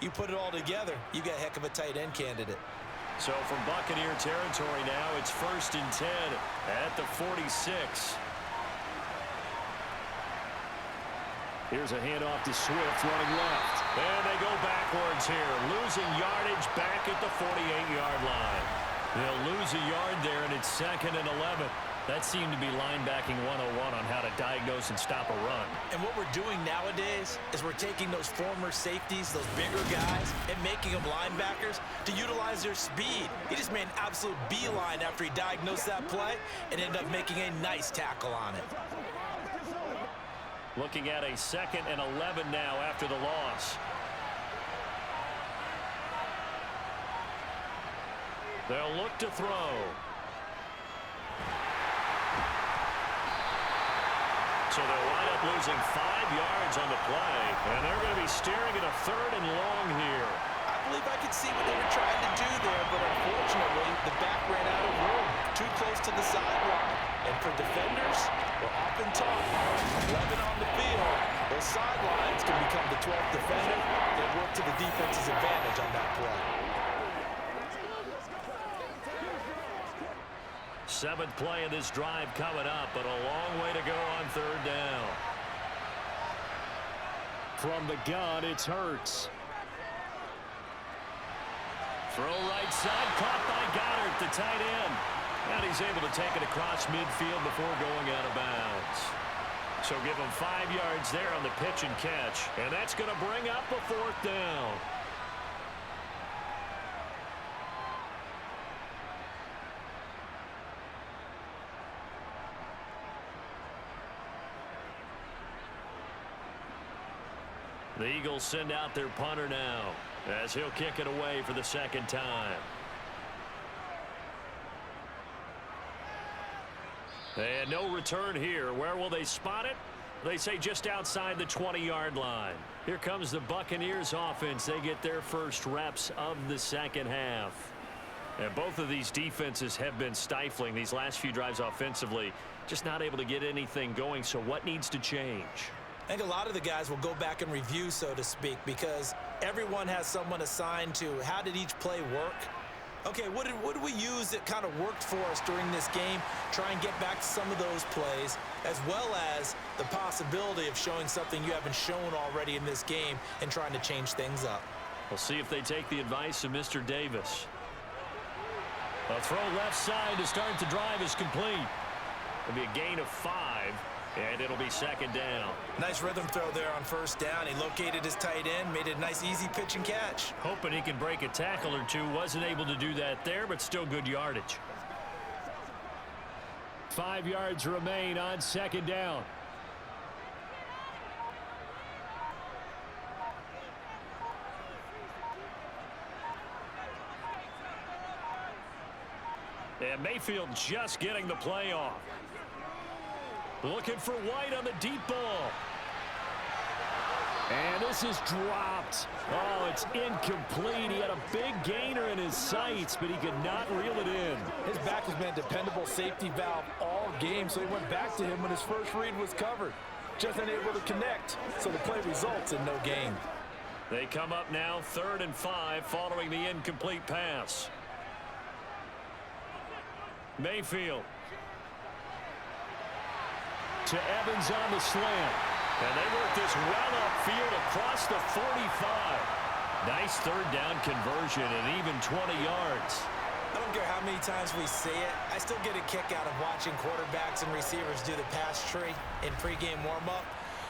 you put it all together, you got a heck of a tight end candidate. So from Buccaneer territory now, it's 1st and 10 at the 46. Here's a handoff to Swift running left. And they go backwards here, losing yardage back at the 48-yard line. They'll lose a yard there, and it's 2nd and 11. That seemed to be linebacking 101 on how to diagnose and stop a run. And what we're doing nowadays is we're taking those former safeties, those bigger guys, and making them linebackers to utilize their speed. He just made an absolute beeline after he diagnosed that play and ended up making a nice tackle on it. Looking at a 2nd and 11 now after the loss. They'll look to throw. So they'll wind up losing 5 yards on the play, and they're going to be staring at a 3rd and long here. I believe I could see what they were trying to do there, but unfortunately, the back ran out of room, too close to the sideline. And for defenders, we're often taught, 11 on the field, those sidelines can become the 12th defender. They work to the defense's advantage on that play. 7th play of this drive coming up, but a long way to go on 3rd down. From the gun, it's Hurts. Throw right side, caught by Goddard, the tight end. And he's able to take it across midfield before going out of bounds. So give him 5 yards there on the pitch and catch. And that's going to bring up a 4th down. The Eagles send out their punter now as he'll kick it away for the second time. And no return here. Where will they spot it? They say just outside the 20-yard line. Here comes the Buccaneers offense. They get their first reps of the second half. And both of these defenses have been stifling these last few drives offensively. Just not able to get anything going. So what needs to change? I think a lot of the guys will go back and review, so to speak, because everyone has someone assigned to how did each play work. Okay, what did we use that kind of worked for us during this game? Try and get back to some of those plays, as well as the possibility of showing something you haven't shown already in this game and trying to change things up. We'll see if they take the advice of Mr. Davis. A throw left side to start the drive is complete. It'll be a gain of 5, and it'll be second down. Nice rhythm throw there on first down. He located his tight end, made it a nice easy pitch and catch. Hoping he can break a tackle or two. Wasn't able to do that there, but still good yardage. 5 yards remain on second down. And Mayfield just getting the play off. Looking for White on the deep ball. And this is dropped. Oh, it's incomplete. He had a big gainer in his sights, but he could not reel it in. His back has been a dependable safety valve all game, so he went back to him when his first read was covered. Just unable to connect, so the play results in no gain. They come up now 3rd and 5 following the incomplete pass. Mayfield. To Evans on the slant. And they work this well upfield across the 45. Nice 3rd down conversion and even 20 yards. I don't care how many times we see it. I still get a kick out of watching quarterbacks and receivers do the pass tree in pregame warm-up.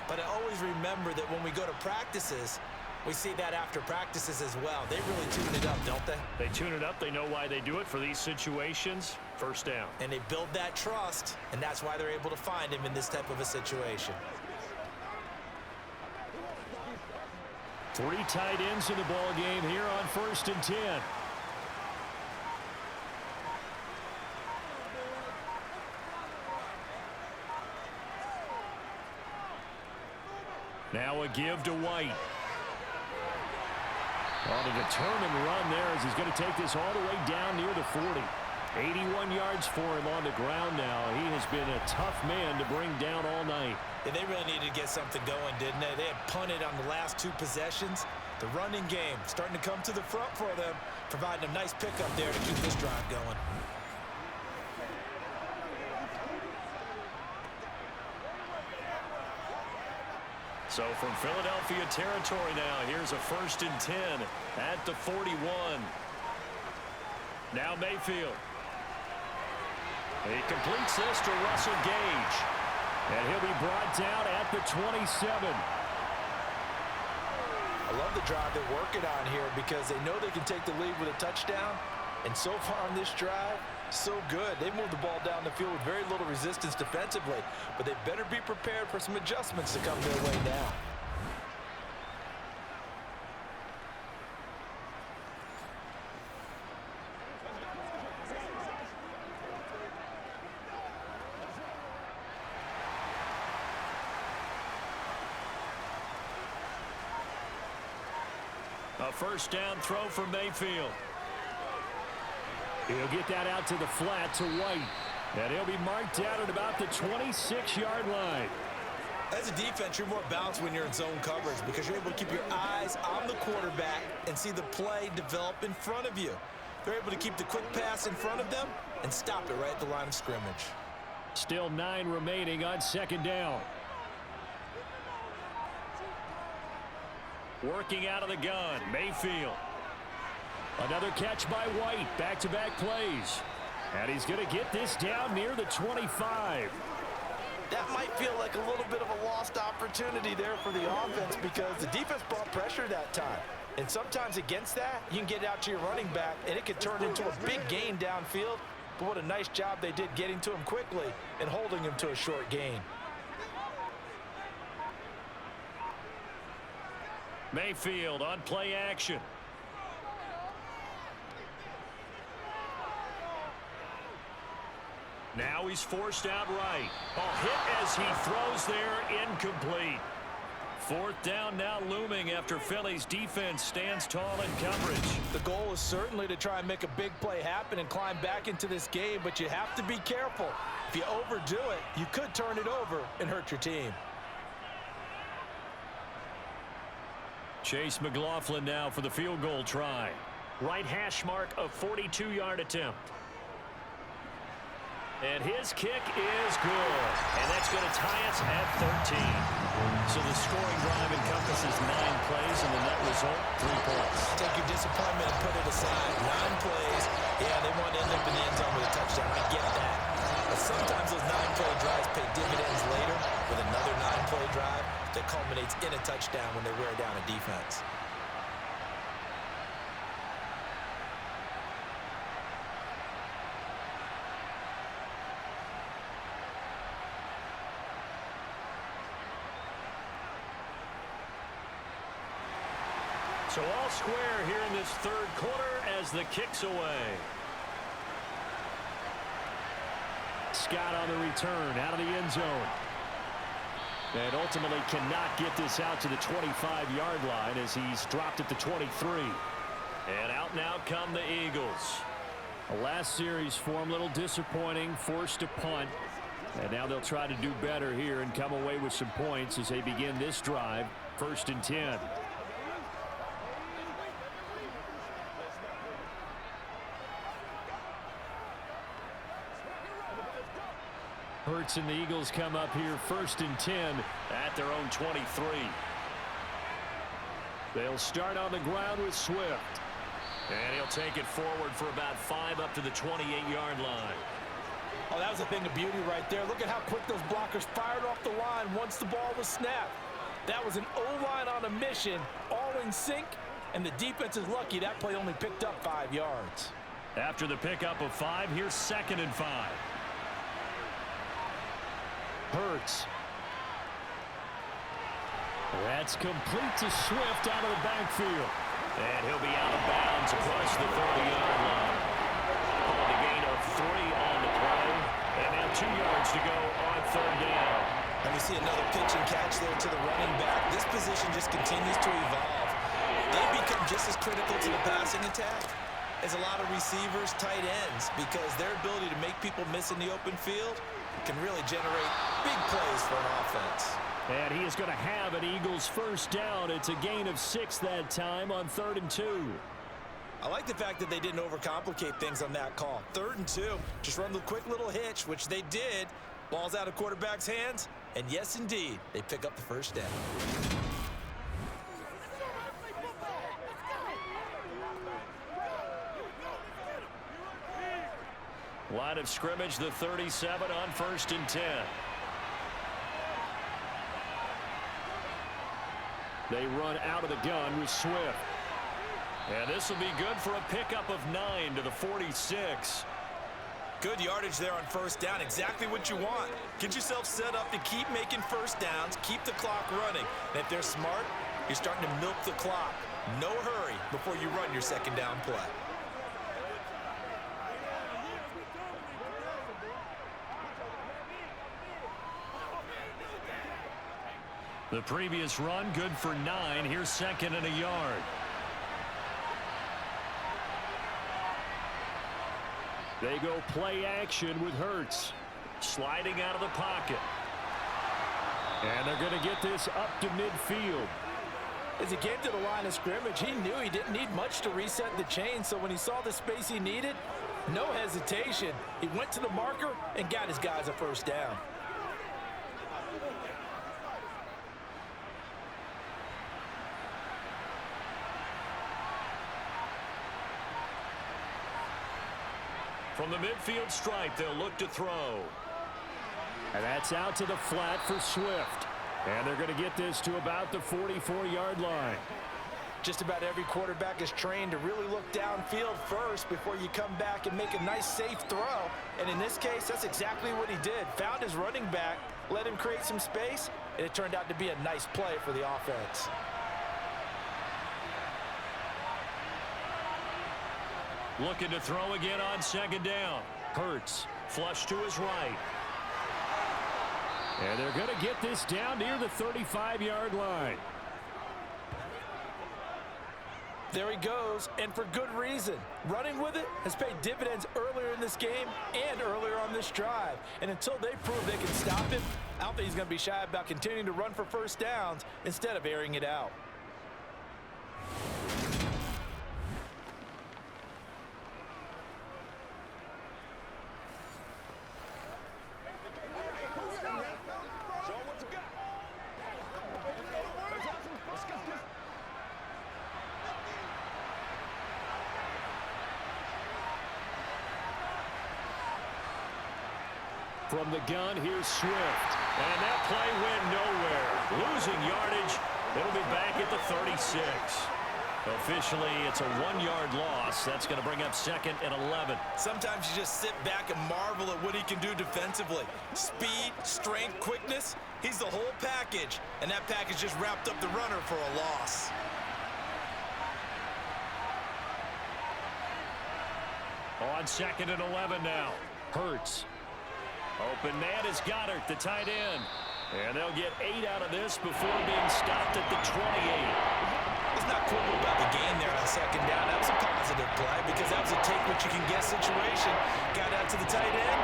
But I always remember that when we go to practices, we see that after practices as well. They really tune it up, don't they? They tune it up. They know why they do it for these situations. First down. And they build that trust, and that's why they're able to find him in this type of a situation. 3 tight ends in the ball game here on 1st and 10. Now a give to White. On a determined run there as he's going to take this all the way down near the 40. 81 yards for him on the ground now. He has been a tough man to bring down all night. Yeah, they really needed to get something going, didn't they? They had punted on the last 2 possessions. The running game starting to come to the front for them, providing a nice pickup there to keep this drive going. So from Philadelphia territory now, here's a 1st and 10 at the 41. Now Mayfield. He completes this to Russell Gage. And he'll be brought down at the 27. I love the drive they're working on here because they know they can take the lead with a touchdown. And so far on this drive, so good. They moved the ball down the field with very little resistance defensively, but they better be prepared for some adjustments to come their way now. A 1st down throw for Mayfield. He'll get that out to the flat to White. And he'll be marked down at about the 26-yard line. As a defense, you're more balanced when you're in zone coverage because you're able to keep your eyes on the quarterback and see the play develop in front of you. They're able to keep the quick pass in front of them and stop it right at the line of scrimmage. Still 9 remaining on 2nd down. Working out of the gun, Mayfield. Another catch by White. Back-to-back plays. And he's going to get this down near the 25. That might feel like a little bit of a lost opportunity there for the offense because the defense brought pressure that time. And sometimes against that, you can get out to your running back, and it could turn into a big gain downfield. But what a nice job they did getting to him quickly and holding him to a short gain. Mayfield on play action. Now he's forced out right. Hit as he throws there, incomplete. Fourth down now looming after Philly's defense stands tall in coverage. The goal is certainly to try and make a big play happen and climb back into this game, but you have to be careful. If you overdo it, you could turn it over and hurt your team. Chase McLaughlin now for the field goal try. Right hash mark of 42-yard attempt. And his kick is good. And that's going to tie us at 13. So the scoring drive encompasses 9 plays, and the net result, 3 points. Take your disappointment and put it aside. 9 plays. Yeah, they want to end up in the end zone with a touchdown. I get that. But sometimes those 9-play drives pay dividends later with another 9-play drive that culminates in a touchdown when they wear down a defense. So all square here in this third quarter as the kick's away. Scott on the return out of the end zone. And ultimately cannot get this out to the 25-yard line as he's dropped at the 23. And out now come the Eagles. The last series for him, a little disappointing, forced to punt. And now they'll try to do better here and come away with some points as they begin this drive. 1st and 10. Hurts and the Eagles come up here 1st and 10 at their own 23. They'll start on the ground with Swift. And he'll take it forward for about 5 up to the 28-yard line. Oh, that was a thing of beauty right there. Look at how quick those blockers fired off the line once the ball was snapped. That was an O-line on a mission, all in sync, and the defense is lucky that play only picked up 5 yards. After the pickup of 5, here's 2nd and 5. Hurts. That's complete to Swift out of the backfield. And he'll be out of bounds across the 30-yard line. Called a gain of 3 on the play. And now 2 yards to go on 3rd down. And we see another pitch and catch there to the running back. This position just continues to evolve. They become just as critical to the passing attack as a lot of receivers, tight ends, because their ability to make people miss in the open field can really generate big plays for an offense. And he is going to have an Eagles 1st down. It's a gain of 6 that time on 3rd and 2. I like the fact that they didn't overcomplicate things on that call. 3rd and 2, just run the quick little hitch, which they did. Ball's out of quarterback's hands, and yes, indeed, they pick up the 1st down. Line of scrimmage, the 37 on 1st and 10. They run out of the gun with Swift. And this will be good for a pickup of 9 to the 46. Good yardage there on 1st down. Exactly what you want. Get yourself set up to keep making 1st downs, keep the clock running. And if they're smart, you're starting to milk the clock. No hurry before you run your 2nd down play. The previous run, good for 9. Here's 2nd and a yard. They go play action with Hurts. Sliding out of the pocket. And they're going to get this up to midfield. As he came to the line of scrimmage, he knew he didn't need much to reset the chain, so when he saw the space he needed, no hesitation. He went to the marker and got his guys a 1st down. From the midfield stripe, they'll look to throw. And that's out to the flat for Swift. And they're going to get this to about the 44-yard line. Just about every quarterback is trained to really look downfield first before you come back and make a nice, safe throw. And in this case, that's exactly what he did. Found his running back, let him create some space, and it turned out to be a nice play for the offense. Looking to throw again on second down. Hurts, flush to his right. And they're going to get this down near the 35-yard line. There he goes, and for good reason. Running with it has paid dividends earlier in this game and earlier on this drive. And until they prove they can stop him, I don't think he's going to be shy about continuing to run for first downs instead of airing it out. From the gun, here's Swift. And that play went nowhere. Losing yardage. It'll be back at the 36. Officially, it's a 1-yard loss. That's going to bring up 2nd and 11. Sometimes you just sit back and marvel at what he can do defensively. Speed, strength, quickness, he's the whole package. And that package just wrapped up the runner for a loss. On 2nd and 11 now. Hurts. Open man is Goddard, the tight end. And they'll get 8 out of this before being stopped at the 28. Let's not quibble about the gain there on second down. That was a positive play because that was a take-what-you-can-get situation. Got out to the tight end.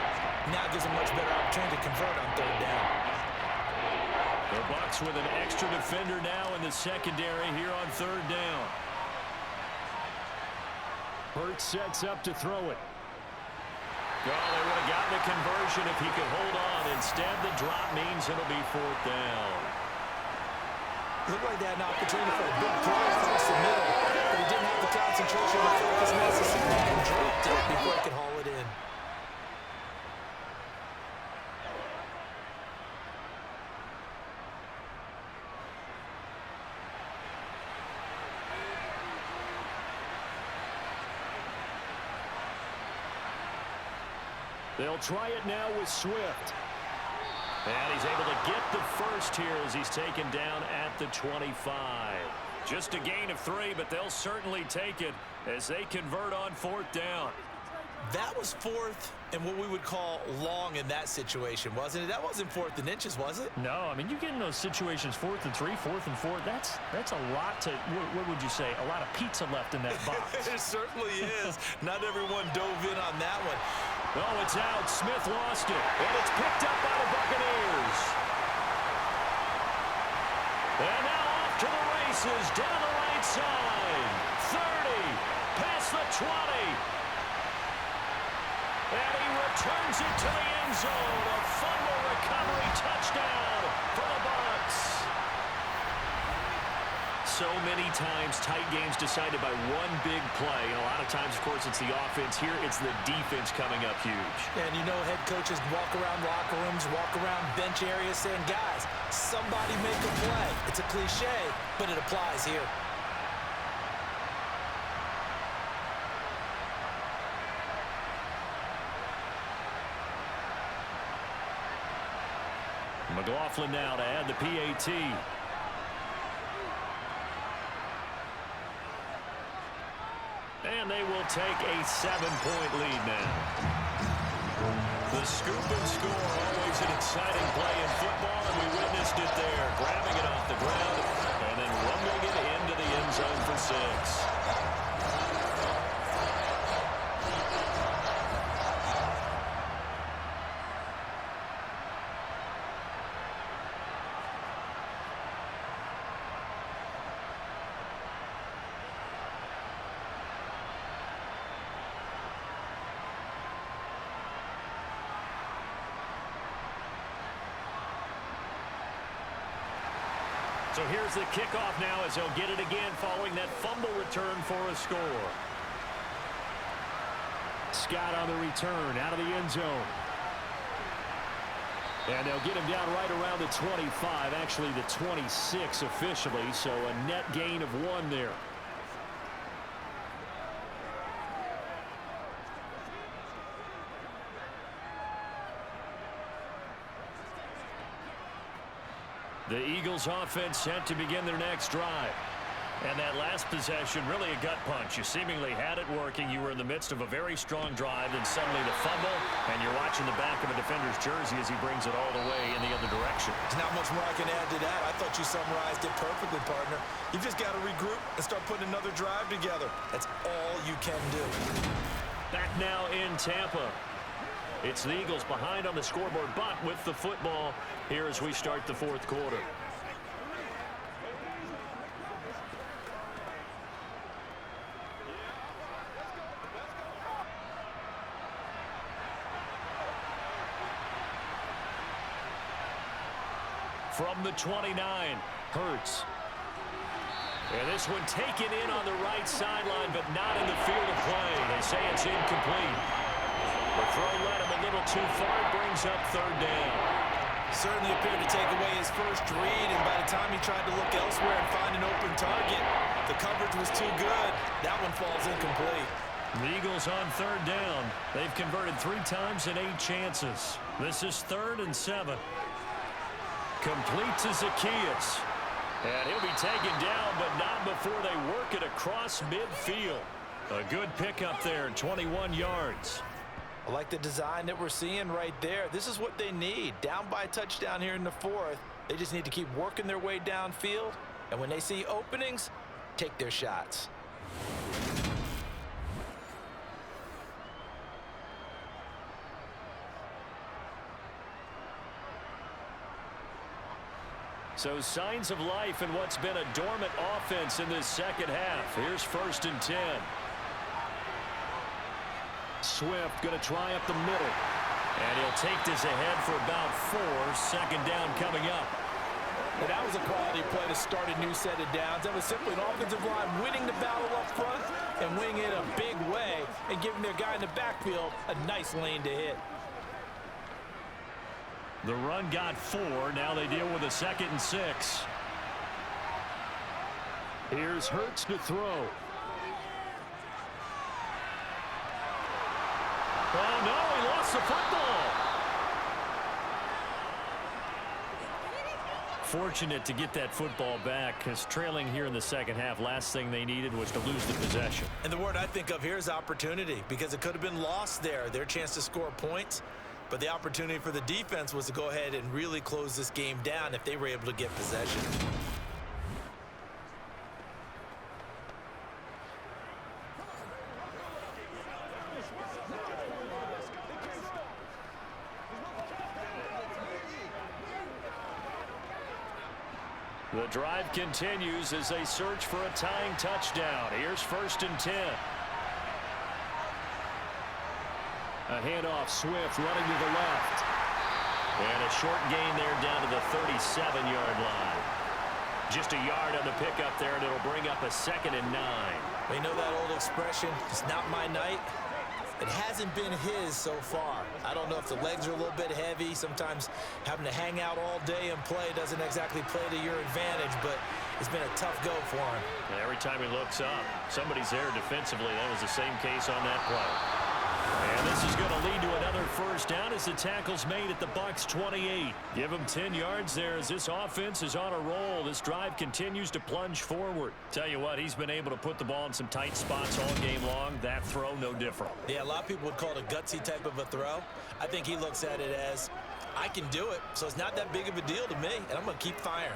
Now gives a much better opportunity to convert on third down. The Bucs with an extra defender now in the secondary here on third down. Hurts sets up to throw it. Well, they would have gotten the conversion if he could hold on. Instead, the drop means it'll be 4th down. Looked like they had an opportunity for a big play across the middle, but he didn't have the concentration or focus necessary and dropped it before he could haul it in. They'll try it now with Swift. And he's able to get the first here as he's taken down at the 25. Just a gain of 3, but they'll certainly take it as they convert on 4th down. That was 4th and what we would call long in that situation, wasn't it? That wasn't 4th and inches, was it? No, I mean, you get in those situations 4th and 3, 4th and 4. That's a lot to, what would you say, a lot of pizza left in that box. It certainly is. Not everyone dove in on that one. Oh, it's out. Smith lost it. And it's picked up by the Buccaneers. And now off to the races down the right side. 30, past the 20. And he returns it to the end zone. A fumble recovery touchdown for the Bucs. So many times tight games decided by one big play. And a lot of times, of course, it's the offense. Here, it's the defense coming up huge. And you know head coaches walk around locker rooms, walk around bench areas saying, guys, somebody make a play. It's a cliche, but it applies here. McLaughlin now to add the PAT. And they will take a 7-point lead now. The scoop and score, always an exciting play in football, and we witnessed it there. Grabbing it off the ground and then rumbling it into the end zone for 6. So here's the kickoff now as he'll get it again following that fumble return for a score. Scott on the return out of the end zone. And they'll get him down right around the 25, actually the 26 officially, so a net gain of 1 there. The Eagles offense set to begin their next drive. And that last possession, really a gut punch. You seemingly had it working. You were in the midst of a very strong drive, and suddenly the fumble, and you're watching the back of a defender's jersey as he brings it all the way in the other direction. There's not much more I can add to that. I thought you summarized it perfectly, partner. You've just got to regroup and start putting another drive together. That's all you can do. Back now in Tampa. It's the Eagles behind on the scoreboard, but with the football here as we start the fourth quarter. From the 29, Hurts. And this one taken in on the right sideline, but not in the field of play. They say it's incomplete. The throw led him a little too far. It brings up third down. Certainly appeared to take away his first read, and by the time he tried to look elsewhere and find an open target, the coverage was too good. That one falls incomplete. The Eagles on third down. They've converted 3 times in 8 chances. This is 3rd and 7. Complete to Zacchaeus. And he'll be taken down, but not before they work it across midfield. A good pickup there, 21 yards. I like the design that we're seeing right there. This is what they need. Down by a touchdown here in the 4th. They just need to keep working their way downfield. And when they see openings, take their shots. So signs of life in what's been a dormant offense in this second half. Here's 1st and 10. Swift going to try up the middle. And he'll take this ahead for about 4. 2nd down coming up. But that was a quality play to start a new set of downs. That was simply an offensive line winning the battle up front and winning it a big way and giving their guy in the backfield a nice lane to hit. The run got 4. Now they deal with a 2nd and 6. Here's Hurts to throw. Oh, no, he lost the football. Fortunate to get that football back, because trailing here in the second half, last thing they needed was to lose the possession. And the word I think of here is opportunity, because it could have been lost there. Their chance to score points. But the opportunity for the defense was to go ahead and really close this game down if they were able to get possession. The drive continues as they search for a tying touchdown. Here's 1st and 10. A handoff, Swift running to the left. And a short gain there down to the 37-yard line. Just a yard on the pickup there, and it'll bring up a 2nd and 9. You know that old expression, it's not my night? It hasn't been his so far. I don't know if the legs are a little bit heavy. Sometimes having to hang out all day and play doesn't exactly play to your advantage, but it's been a tough go for him. And every time he looks up, somebody's there defensively. That was the same case on that play. And this is going to lead to another 1st down as the tackle's made at the Bucs 28. Give them 10 yards there as this offense is on a roll. This drive continues to plunge forward. Tell you what, he's been able to put the ball in some tight spots all game long. That throw, no different. Yeah, a lot of people would call it a gutsy type of a throw. I think he looks at it as, I can do it, so it's not that big of a deal to me, and I'm going to keep firing.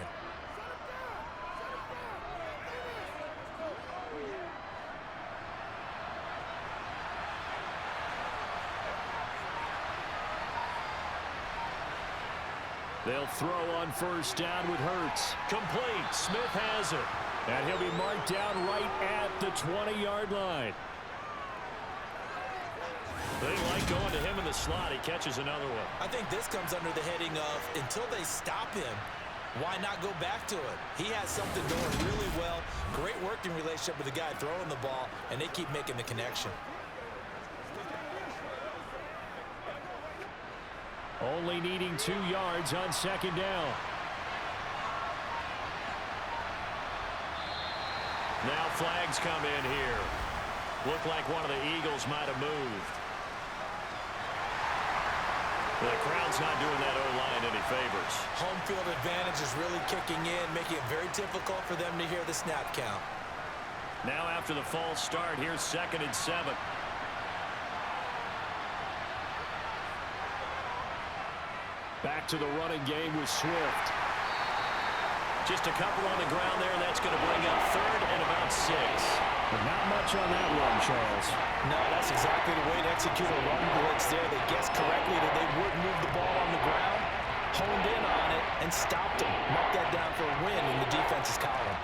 They'll throw on 1st down with Hurts. Complete. Smith has it. And he'll be marked down right at the 20-yard line. They like going to him in the slot. He catches another one. I think this comes under the heading of, until they stop him, why not go back to it? He has something going really well. Great working relationship with the guy throwing the ball, and they keep making the connection. Only needing 2 yards on 2nd down. Now flags come in here. Looked like one of the Eagles might have moved. The crowd's not doing that O-line any favors. Home field advantage is really kicking in, making it very difficult for them to hear the snap count. Now after the false start, here's 2nd and 7. Back to the running game with Swift. Just a couple on the ground there, and that's going to bring up 3rd and about 6. But not much on that run, Charles. No, that's exactly the way to execute a run blitz there. They guessed correctly that they would move the ball on the ground, honed in on it, and stopped them. Marked that down for a win in the defense's column.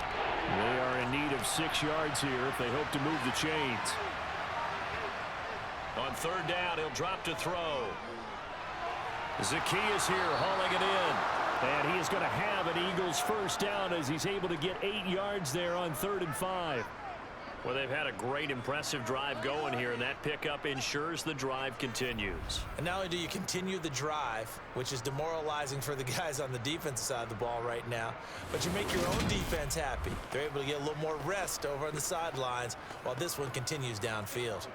They are in need of 6 yards here if they hope to move the chains. On 3rd down, he'll drop to throw. Zacchaeus here hauling it in. And he is going to have an Eagles first down as he's able to get 8 yards there on 3rd and 5. Well, they've had a great, impressive drive going here, and that pickup ensures the drive continues. And not only do you continue the drive, which is demoralizing for the guys on the defensive side of the ball right now, but you make your own defense happy. They're able to get a little more rest over on the sidelines while this one continues downfield.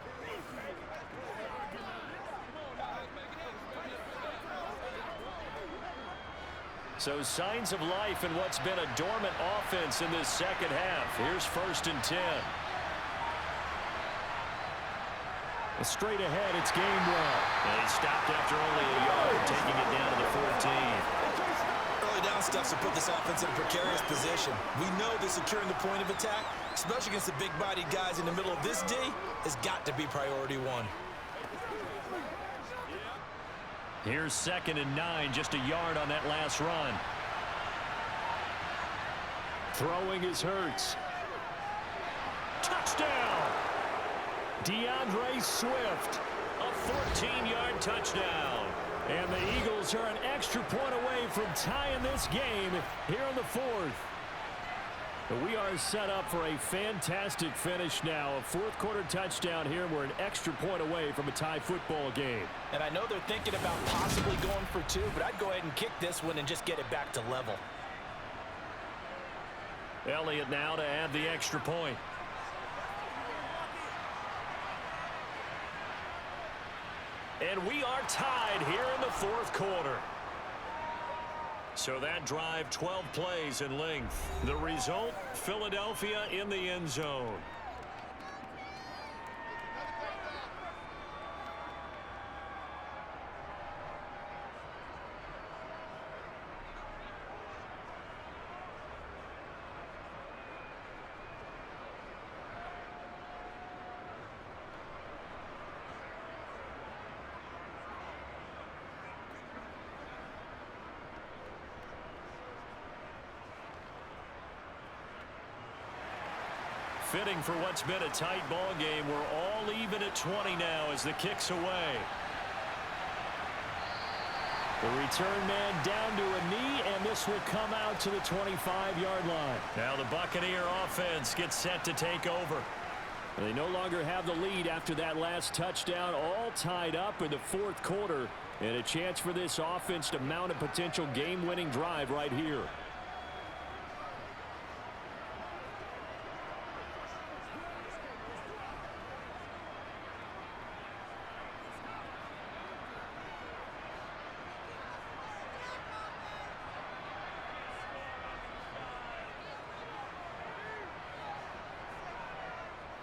So signs of life in what's been a dormant offense in this second half. Here's 1st and 10. Straight ahead, it's Gainwell. And he stopped after only a yard, taking it down to the 14. Early down stuff to put this offense in a precarious position. We know that securing the point of attack, especially against the big-bodied guys in the middle of this D, has got to be priority 1. Here's 2nd and 9, just a yard on that last run. Throwing is Hurts. Touchdown! DeAndre Swift, a 14-yard touchdown. And the Eagles are an extra point away from tying this game here in the 4th. But we are set up for a fantastic finish now. A 4th quarter touchdown here. We're an extra point away from a tie football game. And I know they're thinking about possibly going for 2, but I'd go ahead and kick this one and just get it back to level. Elliott now to add the extra point. And we are tied here in the 4th quarter. So that drive, 12 plays in length. The result, Philadelphia in the end zone. Fitting for what's been a tight ball game. We're all even at 20 now as the kick's away. The return man down to a knee, and this will come out to the 25-yard line. Now the Buccaneer offense gets set to take over. They no longer have the lead after that last touchdown, all tied up in the 4th quarter, and a chance for this offense to mount a potential game-winning drive right here.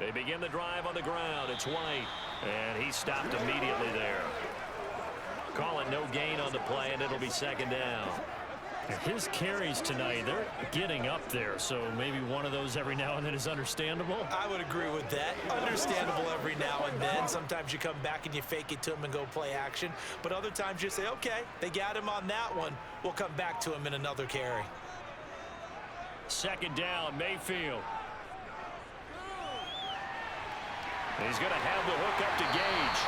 They begin the drive on the ground. It's White, and he stopped immediately there. Call it no gain on the play, and it'll be 2nd down. His carries tonight, they're getting up there, so maybe one of those every now and then is understandable. I would agree with that. Understandable every now and then. Sometimes you come back and you fake it to him and go play action. But other times you say, okay, they got him on that one. We'll come back to him in another carry. 2nd down, Mayfield. He's going to have the hook up to Gage.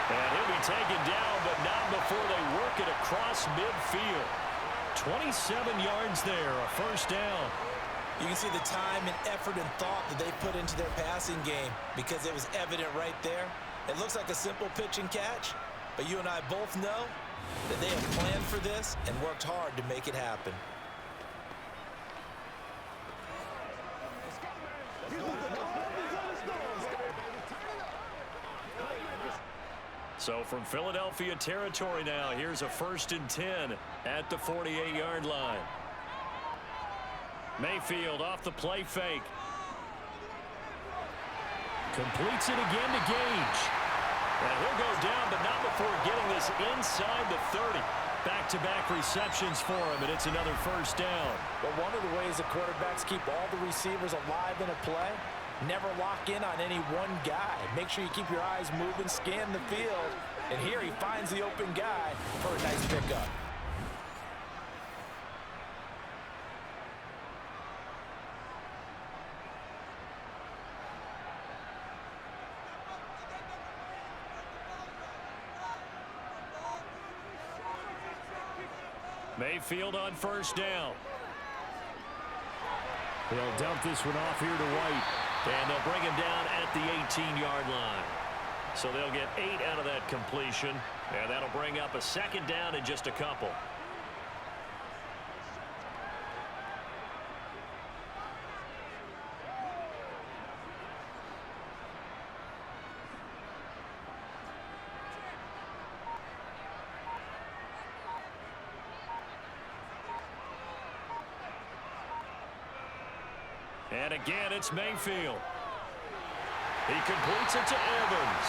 And he'll be taken down, but not before they work it across midfield. 27 yards there, a 1st down. You can see the time and effort and thought that they put into their passing game because it was evident right there. It looks like a simple pitch and catch, but you and I both know that they have planned for this and worked hard to make it happen. So from Philadelphia territory now, here's a 1st and 10 at the 48-yard line. Mayfield off the play fake. Completes it again to Gage. And he'll go down, but not before getting this inside the 30. Back-to-back receptions for him, and it's another 1st down. Well, one of the ways the quarterbacks keep all the receivers alive in a play, never lock in on any one guy. Make sure you keep your eyes moving, scan the field, and here he finds the open guy for a nice pickup. Mayfield on 1st down. They'll dump this one off here to White. And they'll bring him down at the 18-yard line. So they'll get 8 out of that completion. And that'll bring up a 2nd down in just a couple. And again, it's Mayfield. He completes it to Evans.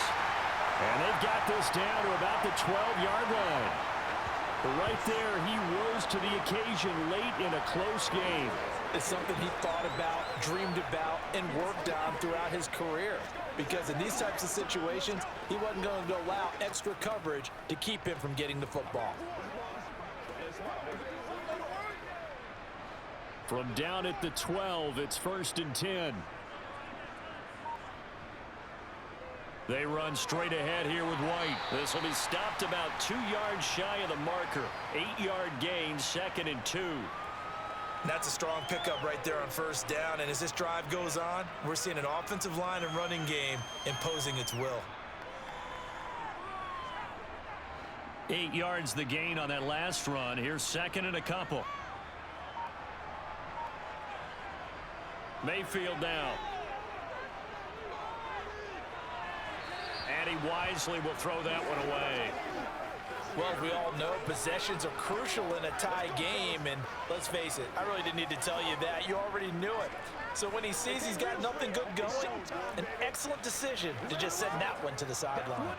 And they've got this down to about the 12-yard line. But right there, he rose to the occasion late in a close game. It's something he thought about, dreamed about, and worked on throughout his career. Because in these types of situations, he wasn't going to allow extra coverage to keep him from getting the football. From down at the 12, it's 1st and 10. They run straight ahead here with White. This will be stopped about 2 yards shy of the marker. 8-yard gain, 2nd and 2. That's a strong pickup right there on 1st down. And as this drive goes on, we're seeing an offensive line and running game imposing its will. 8 yards the gain on that last run. Here's 2nd and a couple. Mayfield down. And he wisely will throw that one away. Well, we all know possessions are crucial in a tie game, and let's face it, I really didn't need to tell you that. You already knew it. So when he sees he's got nothing good going, an excellent decision to just send that one to the sideline.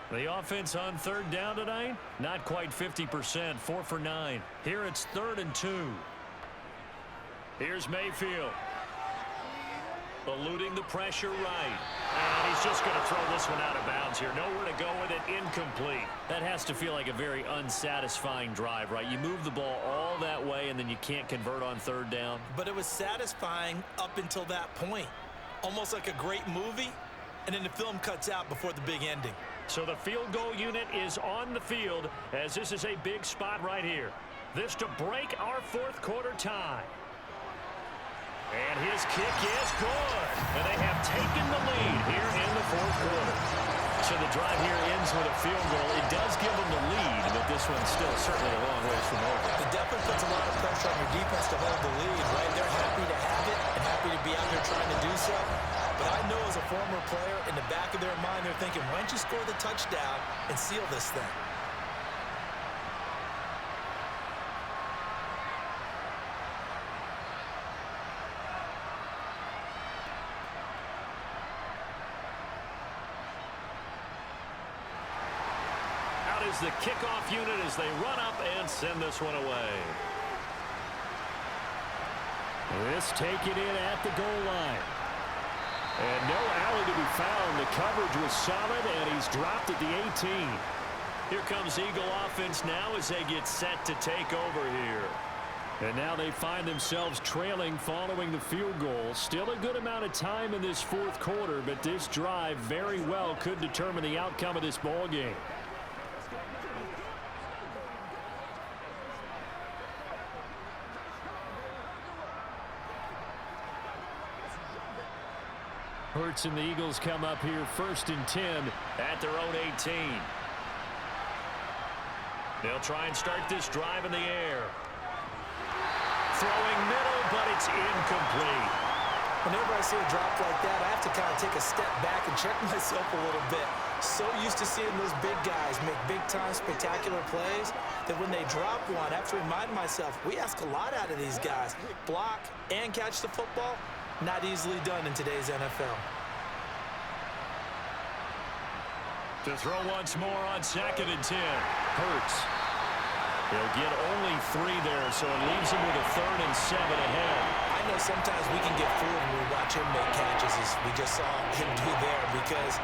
The offense on 3rd down tonight, not quite 50%, 4 for 9. Here it's 3rd and 2. Here's Mayfield. Eluding the pressure right. And he's just going to throw this one out of bounds here. Nowhere to go with it. Incomplete. That has to feel like a very unsatisfying drive, right? You move the ball all that way, and then you can't convert on 3rd down. But it was satisfying up until that point. Almost like a great movie, and then the film cuts out before the big ending. So the field goal unit is on the field, as this is a big spot right here. This to break our 4th quarter tie. And his kick is good. And they have taken the lead here in the 4th quarter. So the drive here ends with a field goal. It does give them the lead, but this one's still certainly a long ways from over. It definitely puts a lot of pressure on your defense to hold the lead, right? They're happy to have it and happy to be out there trying to do so. But I know as a former player, in the back of their mind, they're thinking, why don't you score the touchdown and seal this thing? Is the kickoff unit as they run up and send this one away. This taken in at the goal line. And no alley to be found. The coverage was solid, and he's dropped at the 18. Here comes Eagle offense now as they get set to take over here. And now they find themselves trailing following the field goal. Still a good amount of time in this 4th quarter, but this drive very well could determine the outcome of this ball game. Hurts and the Eagles come up here 1st and 10 at their own 18. They'll try and start this drive in the air. Throwing middle, but it's incomplete. Whenever I see a drop like that, I have to kind of take a step back and check myself a little bit. So used to seeing those big guys make big-time spectacular plays that when they drop one, I have to remind myself, we ask a lot out of these guys. Block and catch the football, not easily done in today's NFL. To throw once more on 2nd and 10. Hurts. He'll get only 3 there, so it leaves him with a 3rd and 7 ahead. I know sometimes we can get fooled when we watch him make catches, as we just saw him do there, because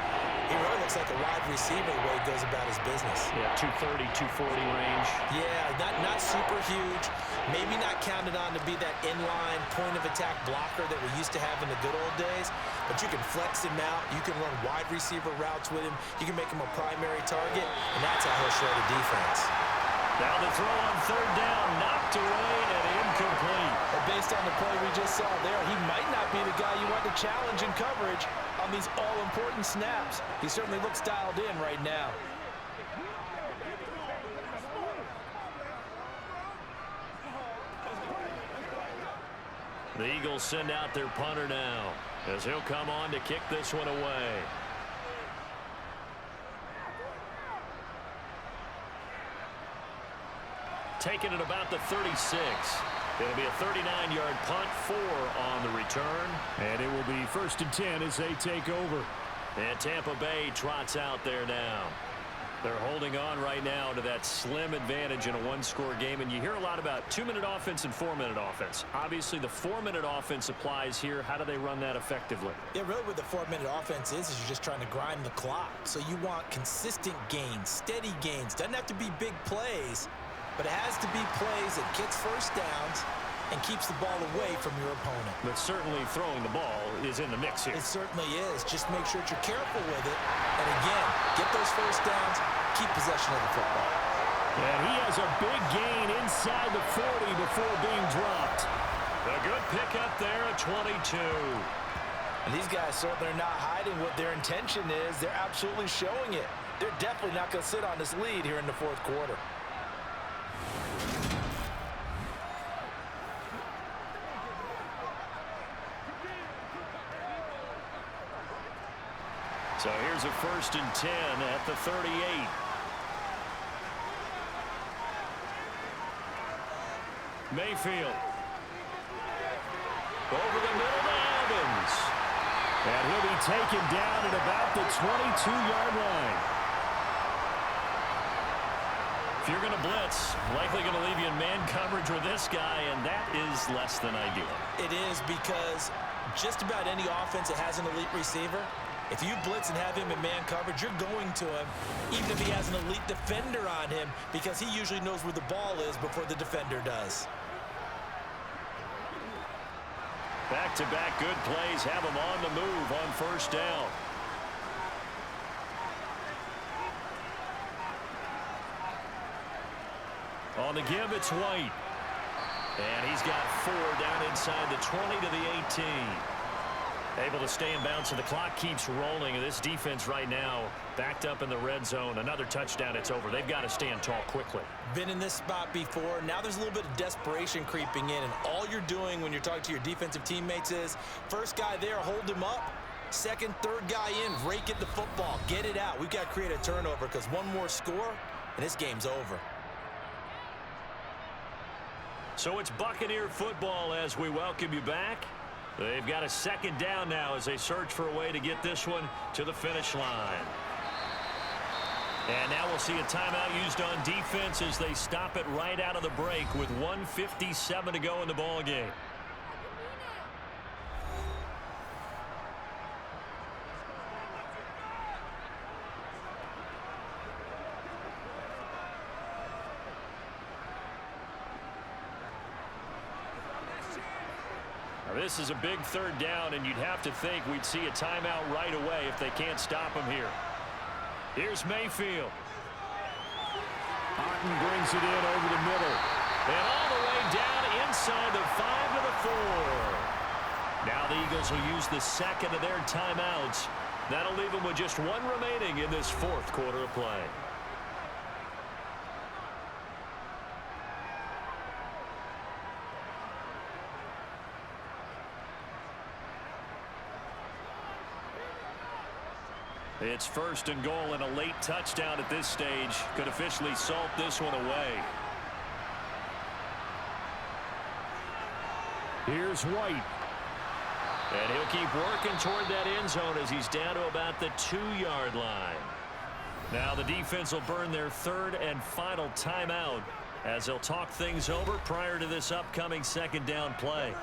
he really looks like a wide receiver the way he goes about his business. Yeah, 230, 240 range. Yeah, not super huge. Maybe not counted on to be that inline point-of-attack blocker that we used to have in the good old days, but you can flex him out. You can run wide receiver routes with him. You can make him a primary target, and that's how he'll shred a defense. Now the throw on 3rd down, knocked away and incomplete. But based on the play we just saw there, he might not be the guy you want to challenge in coverage on these all-important snaps. He certainly looks dialed in right now. The Eagles send out their punter now, as he'll come on to kick this one away. Taking it about the 36. It'll be a 39-yard punt, 4 on the return. And it will be 1st and 10 as they take over. And Tampa Bay trots out there now. They're holding on right now to that slim advantage in a one-score game. And you hear a lot about 2-minute offense and 4-minute offense. Obviously, the 4-minute offense applies here. How do they run that effectively? Yeah, really what the 4-minute offense is you're just trying to grind the clock. So you want consistent gains, steady gains. Doesn't have to be big plays, but it has to be plays that gets first downs and keeps the ball away from your opponent. But certainly throwing the ball is in the mix here. It certainly is. Just make sure that you're careful with it. And again, get those first downs, keep possession of the football. And he has a big gain inside the 40 before being dropped. A good pickup there at 22. And these guys certainly are not hiding what their intention is. They're absolutely showing it. They're definitely not going to sit on this lead here in the 4th quarter. So here's a 1st and 10 at the 38. Mayfield. Over the middle to Evans. And he'll be taken down at about the 22-yard line. If you're going to blitz, likely going to leave you in man coverage with this guy, and that is less than ideal. It is, because just about any offense that has an elite receiver, if you blitz and have him in man coverage, you're going to him, even if he has an elite defender on him, because he usually knows where the ball is before the defender does. Back-to-back good plays have him on the move on 1st down. On the give, it's White. And he's got 4 down inside the 20 to the 18. Able to stay in bounds, so the clock keeps rolling. And this defense right now backed up in the red zone. Another touchdown, it's over. They've got to stand tall quickly. Been in this spot before. Now there's a little bit of desperation creeping in. And all you're doing when you're talking to your defensive teammates is, first guy there, hold him up. Second, third guy in, rake it the football. Get it out. We've got to create a turnover, because one more score, and this game's over. So it's Buccaneer football as we welcome you back. They've got a 2nd down now as they search for a way to get this one to the finish line. And now we'll see a timeout used on defense as they stop it right out of the break with 1:57 to go in the ball game. This is a big 3rd down, and you'd have to think we'd see a timeout right away if they can't stop him here. Here's Mayfield. Otten brings it in over the middle. And all the way down inside the 5 to the 4. Now the Eagles will use the 2nd of their timeouts. That'll leave them with just 1 remaining in this 4th quarter of play. It's first and goal, and a late touchdown at this stage could officially salt this one away. Here's White. And he'll keep working toward that end zone as he's down to about the 2-yard line. Now the defense will burn their third and final timeout as they'll talk things over prior to this upcoming second down play.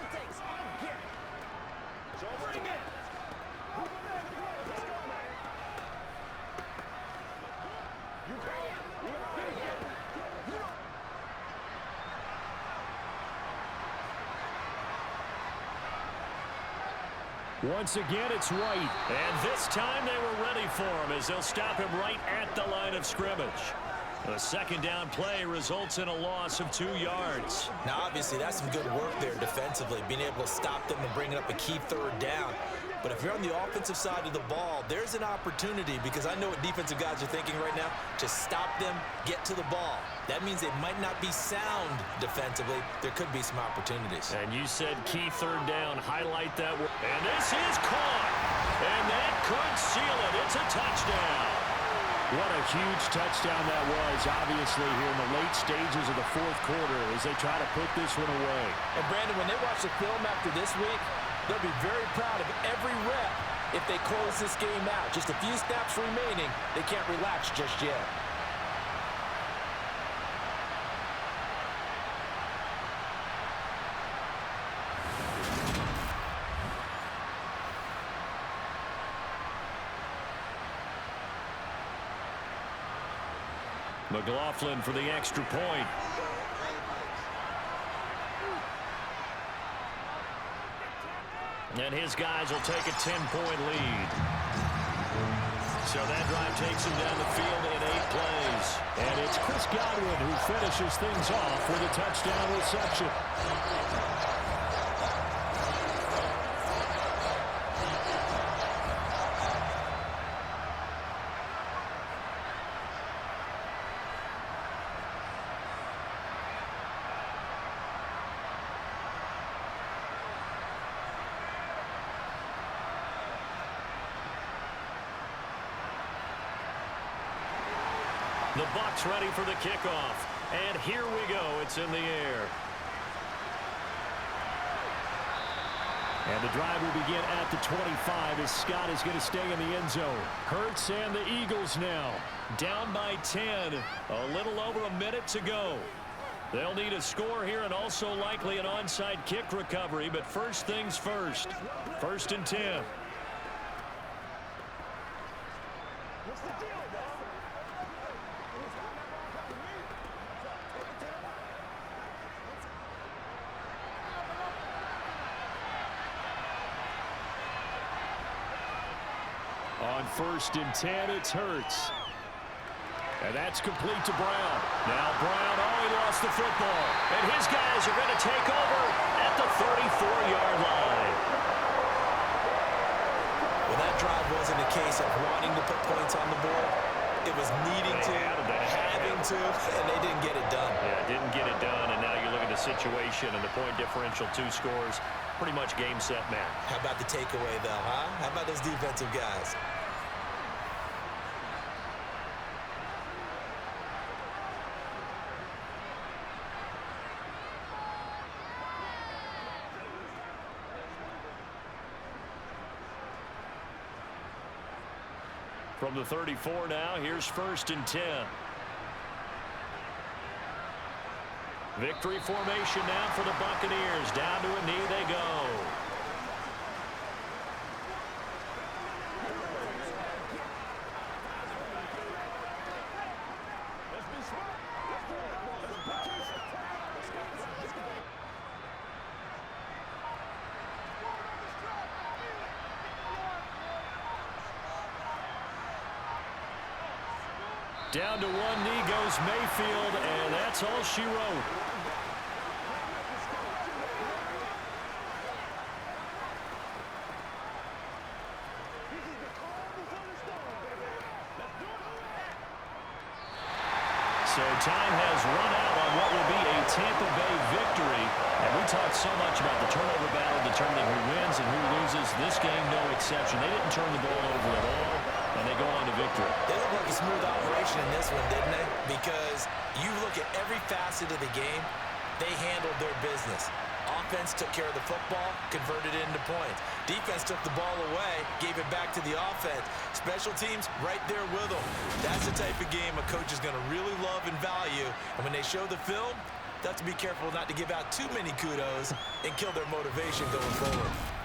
Once again, it's White. And this time they were ready for him as they'll stop him right at the line of scrimmage. The second down play results in a loss of 2 yards. Now, obviously, that's some good work there defensively, being able to stop them and bringing up a key third down. But if you're on the offensive side of the ball, there's an opportunity, because I know what defensive guys are thinking right now, to stop them, get to the ball. That means they might not be sound defensively. There could be some opportunities. And you said key third down. Highlight that. And this is caught. And that could seal it. It's a touchdown. What a huge touchdown that was, obviously, here in the late stages of the fourth quarter as they try to put this one away. And, Brandon, when they watch the film after this week, they'll be very proud of every rep if they close this game out. Just a few snaps remaining. They can't relax just yet. McLaughlin for the extra point. And his guys will take a 10-point lead. So that drive takes him down the field in 8 plays. And it's Chris Godwin who finishes things off with a touchdown reception. The Bucs ready for the kickoff. And here we go. It's in the air. And the drive will begin at the 25 as Scott is going to stay in the end zone. Hurts and the Eagles now Down by 10. A little over a minute to go. They'll need a score here and also likely an onside kick recovery. But first things first. First and 10. On first and 10, it's Hurts. And that's complete to Brown. Now Brown, he lost the football. And his guys are going to take over at the 34-yard line. Well, that drive wasn't a case of wanting to put points on the board. It was needing to, having to, and they didn't get it done. Yeah, didn't get it done, and now you look at the situation and the point differential, 2 scores, pretty much game, set, match. How about the takeaway, though, huh? How about those defensive guys? From the 34 now, here's first and 10. Victory formation now for the Buccaneers. Down to a knee they go. Down to one knee goes Mayfield, and that's all she wrote. So time has run out on what will be a Tampa Bay victory. And we talked so much about the turnover battle determining who wins and who loses. This game, no exception. They didn't turn the ball over at all, and they go on victory. They look like a smooth operation in this one, didn't they? Because you look at every facet of the game, they handled their business. Offense took care of the football, converted it into points. Defense took the ball away, gave it back to the offense. Special teams, right there with them. That's the type of game a coach is going to really love and value. And when they show the film, they have to be careful not to give out too many kudos and kill their motivation going forward.